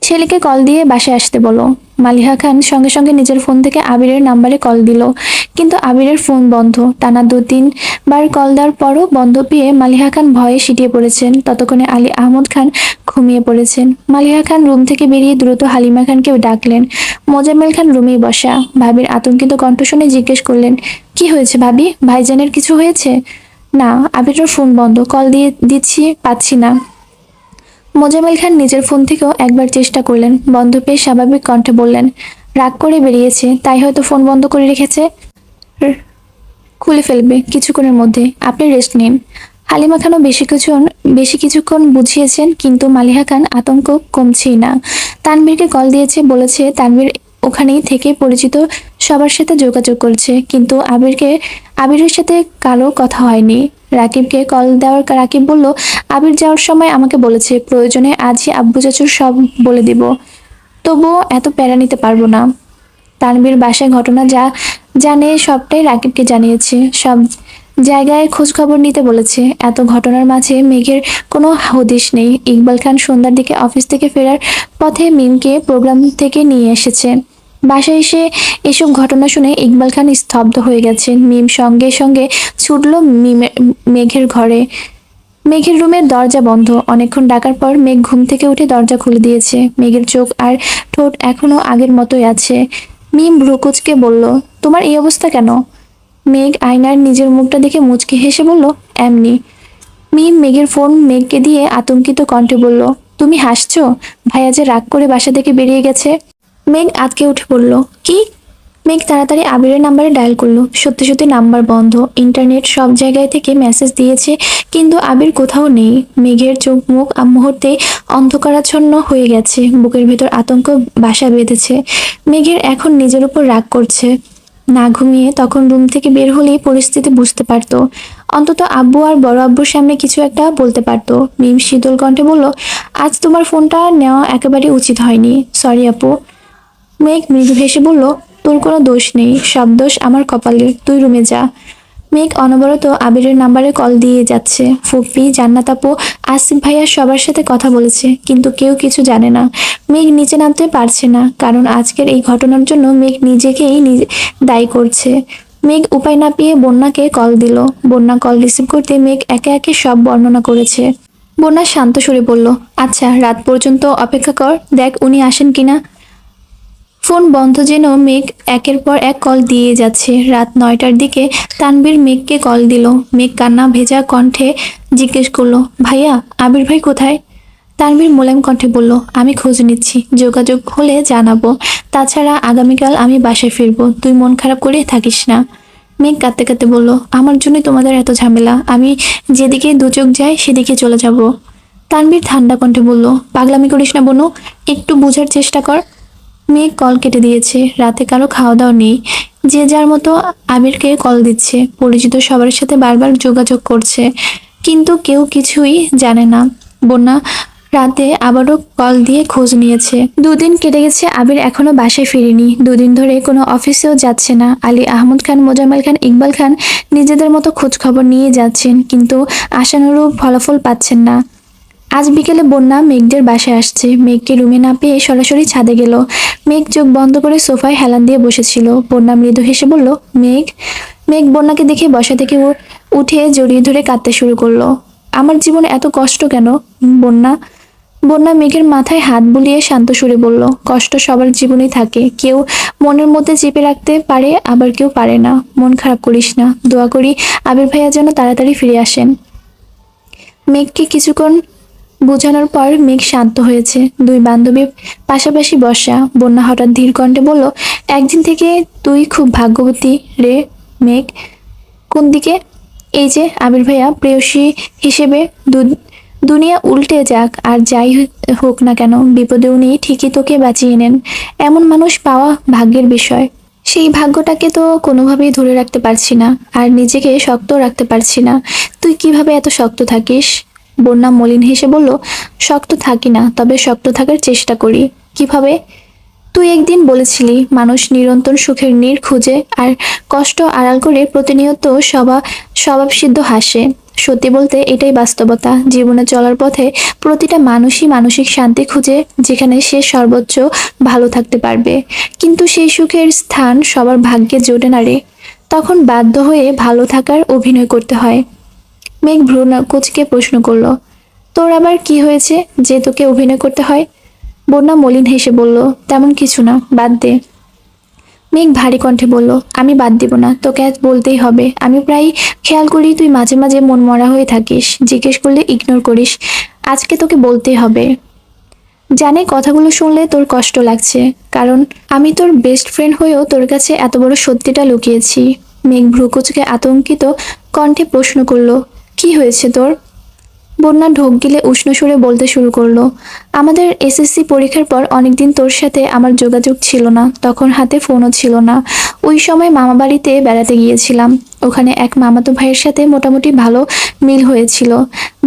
ছেলেকে কল দিয়ে বাসায় আসতে বলো। মালিহা খান সঙ্গে সঙ্গে নিজের ফোন থেকে আবিরের নাম্বারে কল দিল, কিন্তু আবিরের ফোন বন্ধ। টানা 2-3 বার কল দেওয়ার পরও বন্ধ পেয়ে মালিহা খান ভয়ে সিটিয়ে পড়েছেন। ততক্ষণে আলী আহমদ খান ঘুমিয়ে পড়েছেন। মালিহা খান রুম থেকে বেরিয়ে দ্রুত হালিমা খানকে ডাকলেন। মোজাম্মেল খান রুমেই বসা। ভাবির আতঙ্কিত কণ্ঠ শুনে জিজ্ঞেস করলেন, কি হয়েছে ভাবি? ভাইজানের কিছু হয়েছে? না, আবিরের ফোন বন্ধ, কল দিচ্ছি, পাচ্ছি না। মোজাম্মেল খান নিজের ফোন থেকেও একবার চেষ্টা করলেন, বন্ধ পেয়ে স্বাভাবিক কণ্ঠে বললেন, রাগ করে বেরিয়েছে, তাই হয়তো ফোন বন্ধ করে রেখেছে। র- খুলে ফেলবে কিছুক্ষণের মধ্যে, আপনি রেস্ট নিন। হালিমা খানও বেশি কিছুক্ষণ বুঝিয়েছেন, কিন্তু মালিহা খান আতঙ্ক কমছেই না। তানভীরকে কল দিয়েছে, বলেছে তানভীর ওখানেই থেকে পরিচিত সবার সাথে যোগাযোগ করছে, কিন্তু আবিরের সাথে কারো কথা হয়নি। রাকিবকে কল দেওয়ার রাকিব বলল, আবির যাওয়ার সময় আমাকে বলেছে প্রয়োজনে আজই আব্বু চাচুর সব বলে দিব, তবুও এত প্যারা নিতে পারবো না। তানভীর বাসায় ঘটনা যা জানে সবটাই রাকিবকে জানিয়েছে, সব জায়গায় খোঁজ খবর নিতে বলেছে। এত ঘটনার মাঝে মেঘের কোনো হদিশ নেই। ইকবাল খান সন্ধ্যার দিকে অফিস থেকে ফেরার পথে মিমকে প্রোগ্রাম থেকে নিয়ে এসেছে। বাসায় এসে এসব ঘটনা শুনে ইকবাল খান স্তব্ধ হয়ে গেছেন। মিম সঙ্গে সঙ্গে ছুটল মেঘের ঘরে। মেঘের রুমের দরজা বন্ধ। অনেকক্ষণ ডাকার পর মেঘ ঘুম থেকে উঠে দরজা খুলে দিয়েছে। মেঘের চোখ আর ঠোঁট এখনো আগের মতোই আছে। মিম ভ্রুকুচকে বলল, তোমার এই অবস্থা কেন? মেঘ আয়নার নিজের মুখটা দেখে মুচকি হেসে বলল, এমনি। মিম মেঘের ফোন মেঘকে দিয়ে আতঙ্কিত কণ্ঠে বলল, তুমি হাসছো? ভাইয়া যে রাগ করে বাসা থেকে বেরিয়ে গেছে। মেঘ আঁতকে উঠে বলল, কি? মেঘ তাড়াতাড়ি আবিরের নাম্বারে ডায়াল করলো। সত্যি সত্যি নাম্বার বন্ধ। ইন্টারনেট সব জায়গায় থেকে মেসেজ দিয়েছে, কিন্তু আবির কোথাও নেই। মেঘের চোখ মুখ মুহূর্তে অন্ধকারাচ্ছন্ন হয়ে গেছে। বুকের ভেতর আতঙ্ক বাসা বেঁধেছে। মেঘের এখন নিজের উপর রাগ করছে। না ঘুমিয়ে তখন রুম থেকে বের হলেই পরিস্থিতি বুঝতে পারতো, অন্তত আব্বু আর বড় আব্বুর সামনে কিছু একটা বলতে পারতো। মিম শীতল কণ্ঠে বলল, আজ তোমার ফোনটা নেওয়া একেবারে উচিত হয়নি, সরি আপু। মেঘ মৃদু হেসে বলল, তোর কোনো দোষ নেই, সব দোষ আমার কপালে, তুই রুমে যা। মেঘ অনবরত আবিরের নাম্বারে কল দিয়ে যাচ্ছে। ফুফি, জান্নাত আপু, আসিফ ভাইয়া সবার সাথে কথা বলেছে, কিন্তু কেউ কিছু জানে না। মেঘ নিচে নামতে পারছে না, কারণ আজকের এই ঘটনার জন্য মেঘ নিজেকেই দায়ী করছে। মেঘ উপায় না পেয়ে বন্যাকে কল দিল। বন্যা কল রিসিভ করতে মেঘ একে একে সব বর্ণনা করেছে। বন্যা শান্ত সুরে বলল, আচ্ছা রাত পর্যন্ত অপেক্ষা কর, দেখ উনি আসেন কিনা। ফোন বন্ধ যেন মেঘ একের পর এক কল দিয়ে যাচ্ছে। রাত 9টার দিকে তানভীর মেঘকে কল দিল। মেঘ কান্না ভেজা কণ্ঠে জিজ্ঞেস করলো, ভাইয়া আবির ভাই কোথায়? তানভীর মোলায়েম কণ্ঠে বলল, আমি খোঁজ নিচ্ছি, যোগাযোগ হলে জানাবো। তাছাড়া আগামীকাল আমি বাসায় ফিরবো, তুই মন খারাপ করে থাকিস না। মেঘ কাঁদতে কাঁদতে বলল, আমার জন্যই তোমাদের এত ঝামেলা, আমি যেদিকে দু চোখ যায় সেদিকে চলে যাব। তানভীর ঠান্ডা কণ্ঠে বলল, পাগলামি করিস না বনু, একটু বোঝার চেষ্টা কর। মেঘ কল কেটে দিয়েছে। রাতে কারো খাওয়া দাওয়া নেই, যে যার মতো আবিরকে কল দিচ্ছে। পরিচিত সবার সাথে বারবার যোগাযোগ করছে, কিন্তু কেউ কিছুই জানে না। বন্যা রাতে আবারও কল দিয়ে খোঁজ নিয়েছে। দুদিন কেটে গেছে, আবির এখনো বাসায় ফিরেনি। দুদিন ধরে কোনো অফিসেও যাচ্ছে না। আলী আহমদ খান, মোজাম্মেল খান, ইকবাল খান নিজেদের মতো খোঁজ খবর নিয়ে যাচ্ছেন, কিন্তু আশানুরূপ ফলাফল পাচ্ছেন না। আজ বিকেলে বন্যা মেঘদের বাসায় আসছে। মেঘকে রুমে না পেয়ে সরাসরি ছাদে গেল। মেঘ চোখ বন্ধ করে সোফায় হেলান দিয়ে বসেছিল। বন্যা মৃদু হেসে বলল, মেঘ। মেঘ বন্যাকে দেখে বসা থেকে উঠে জড়িয়ে ধরে কাঁদতে শুরু করলো। আমার জীবনে এত কষ্ট কেন বন্যা? বন্যা মেঘের মাথায় হাত বুলিয়ে শান্ত সুরে বলল, কষ্ট সবার জীবনেই থাকে। কেউ মনের মধ্যে চেপে রাখতে পারে, আবার কেউ পারে না। মন খারাপ করিস না। দোয়া করি আবির ভাইয়া যেন তাড়াতাড়ি ফিরে আসেন। মেঘকে কিছুক্ষণ বোঝানোর পর মেঘ শান্ত হয়েছে। দুই বান্ধবী পাশাপাশি বসা। বন্যা হঠাৎ ধীর কণ্ঠে বলল, একদিন থেকে তুই খুব ভাগ্যবতী রে মেঘ। কোন দিকে? এই যে আবির ভাইয়া প্রেয়সী হিসেবে। দুনিয়া উল্টে যাক আর যাই হোক না কেন, বিপদে উনি ঠিকই তোকে বাঁচিয়ে নেন। এমন মানুষ পাওয়া ভাগ্যের বিষয়। সেই ভাগ্যটাকে তো কোনোভাবেই ধরে রাখতে পারছি না, আর নিজেকে শক্ত রাখতে পারছি না। তুই কিভাবে এত শক্ত থাকিস? বন্যা মলিন হেসে বলল, শক্ত থাকি না, তবে শক্ত থাকার চেষ্টা করি। কিভাবে? তুই একদিন বলেছিলি মানুষ নিরন্তর সুখের নীড় খুঁজে আর কষ্ট আড়াল করে প্রতিনিয়ত স্বভাবসিদ্ধ হাসে। সত্যি বলতে এটাই বাস্তবতা। জীবনে চলার পথে প্রতিটা মানুষই মানসিক শান্তি খুঁজে, যেখানে সে সর্বোচ্চ ভালো থাকতে পারবে। কিন্তু সেই সুখের স্থান সবার ভাগ্যে জোটে না রে। তখন বাধ্য হয়ে ভালো থাকার অভিনয় করতে হয়। মেঘ ভ্রু কুঁচকে প্রশ্ন করলো, তোর আবার কি হয়েছে যে তোকে অভিনয় করতে হয়? বন্যা মলিন হেসে বলল, তেমন কিছু না, বাদ দে। মেঘ ভারী কণ্ঠে বলল, আমি বাদ দিব না, তোকে আজ বলতেই হবে। আমি প্রায় খেয়াল করি তুই মাঝে মাঝে মন মরা হয়ে থাকিস, জিজ্ঞেস করলে ইগনোর করিস। আজকে তোকে বলতেই হবে। জানি কথাগুলো শুনলে তোর কষ্ট লাগছে, কারণ আমি তোর বেস্ট ফ্রেন্ড হয়েও তোর কাছে এত বড় সত্যিটা লুকিয়েছি। মেঘ ভ্রুকুচকে আতঙ্কিত কণ্ঠে প্রশ্ন করলো, কি হয়েছে তোর? বন্যা ঢোক গিলে উষ্ণ সুরে বলতে শুরু করলো, আমাদের এসএসসি পরীক্ষার পর অনেকদিন তোর সাথে আমার যোগাযোগ ছিল না। তখন হাতে ফোনও ছিল না। ওই সময় মামা বাড়িতে বেড়াতে গিয়েছিলাম। ওখানে এক মামাতো ভাইয়ের সাথে মোটামুটি ভালো মিল হয়েছিল।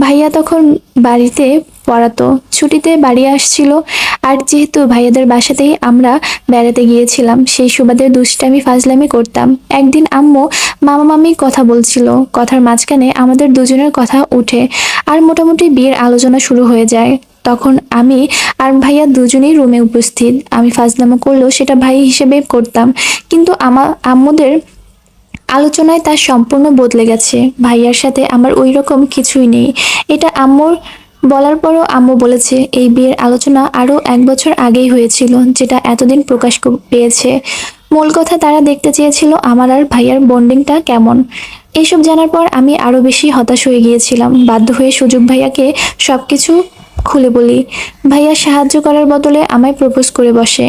ভাইয়া তখন বাড়িতে পড়াতো, ছুটিতে বাড়ি আসছিল। আর যেহেতু ভাইয়াদের বাসাতেই আমরা বেড়াতে গিয়েছিলাম, সেই সুবাদে দুষ্টামি ফাজলামি করতাম। একদিন আম্মু মামা মামি কথা বলছিল, কথার মাঝখানে আমাদের দুজনের কথা উঠে আর মোটামুটি বিয়ের আলোচনা শুরু হয়ে যায়। তখন আমি আর ভাইয়া দুজনেই রুমে উপস্থিত। আমি ফাজলামো করলেও সেটা ভাই হিসেবে করতাম, কিন্তু আমার আম্মুদের আলোচনায় তা সম্পূর্ণ বদলে গেছে। ভাইয়ার সাথে আমার ওই রকম কিছুই নেই। এটা আম্মুর বলার পরও আম্মু বলেছে এই বিয়ের আলোচনা আরো 1 বছর আগেই হয়েছিল, যেটা এতদিন প্রকাশ পেয়েছে। মূল কথা তারা দেখতে চেয়েছিল আমার আর ভাইয়ার বন্ডিংটা কেমন। এসব জানার পর আমি আরো বেশি হতাশ হয়ে গিয়েছিলাম। বাধ্য হয়ে সুযোগ ভাইয়াকে সবকিছু খুলে বলি। ভাইয়া সাহায্য করার বদলে আমায় প্রপোজ করে বসে।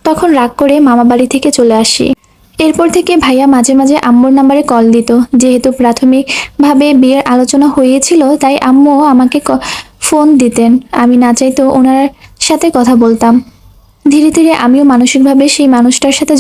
তখন রাগ করে মামা বাড়ি থেকে চলে আসি। এরপর থেকে ভাইয়া মাঝে মাঝে আম্মুর নাম্বারে কল দিত। যেহেতু প্রাথমিকভাবে বিয়ের আলোচনা হয়েছিল, তাই আম্মু আমাকে ফোন দিতেন। আমি না চাইতেও ওনার সাথে কথা বলতাম। ধীরে ধীরে আমিও মানসিকভাবে সেই মানুষটার সাথে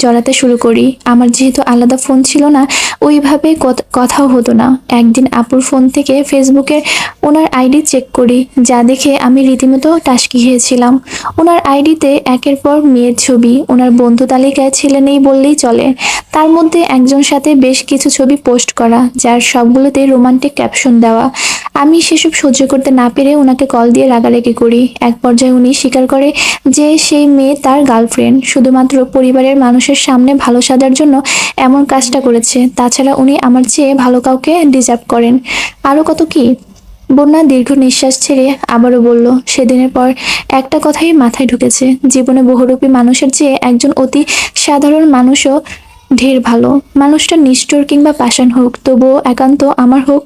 জড়াতে শুরু করি। আমার যেহেতু আলাদা ফোন ছিল না, ওইভাবে কথাও হতো না। একদিন আপুর ফোন থেকে ফেসবুকের ওনার আইডি চেক করি, যা দেখে আমি রীতিমতো টাসকি খেয়েছিলাম। ওনার আইডিতে একের পর মেয়ের ছবি। ওনার বন্ধু তালিকায় ছেলে নেই বললেই চলে। তার মধ্যে একজন সাথে বেশ কিছু ছবি পোস্ট করা, যার সবগুলোতে রোমান্টিক ক্যাপশন দেওয়া। আমি সেসব সহ্য করতে না পেরে ওনাকে কল দিয়ে রাগারাগি করি। এক পর্যায়ে উনি স্বীকার করে যে সেই মেয়ে তার গার্লফ্রেন্ড, শুধুমাত্র পরিবারের মানুষের সামনে ভালো সাজার জন্য এমন কাজটা করেছে। তাছাড়া উনি আমার চেয়ে ভালো কাউকে ডিজার্ভ করেন। আরো কত কি। বন্যা দীর্ঘ নিঃশ্বাস ছেড়ে আবারও বলল, সেদিনের পর একটা কথাই মাথায় ঢুকেছে, জীবনে বহুরূপী মানুষের চেয়ে একজন অতি সাধারণ মানুষও ঢের ভালো। মানুষটা নিষ্ঠুর কিংবা পাষাণ হোক, তবুও একান্ত আমার হোক।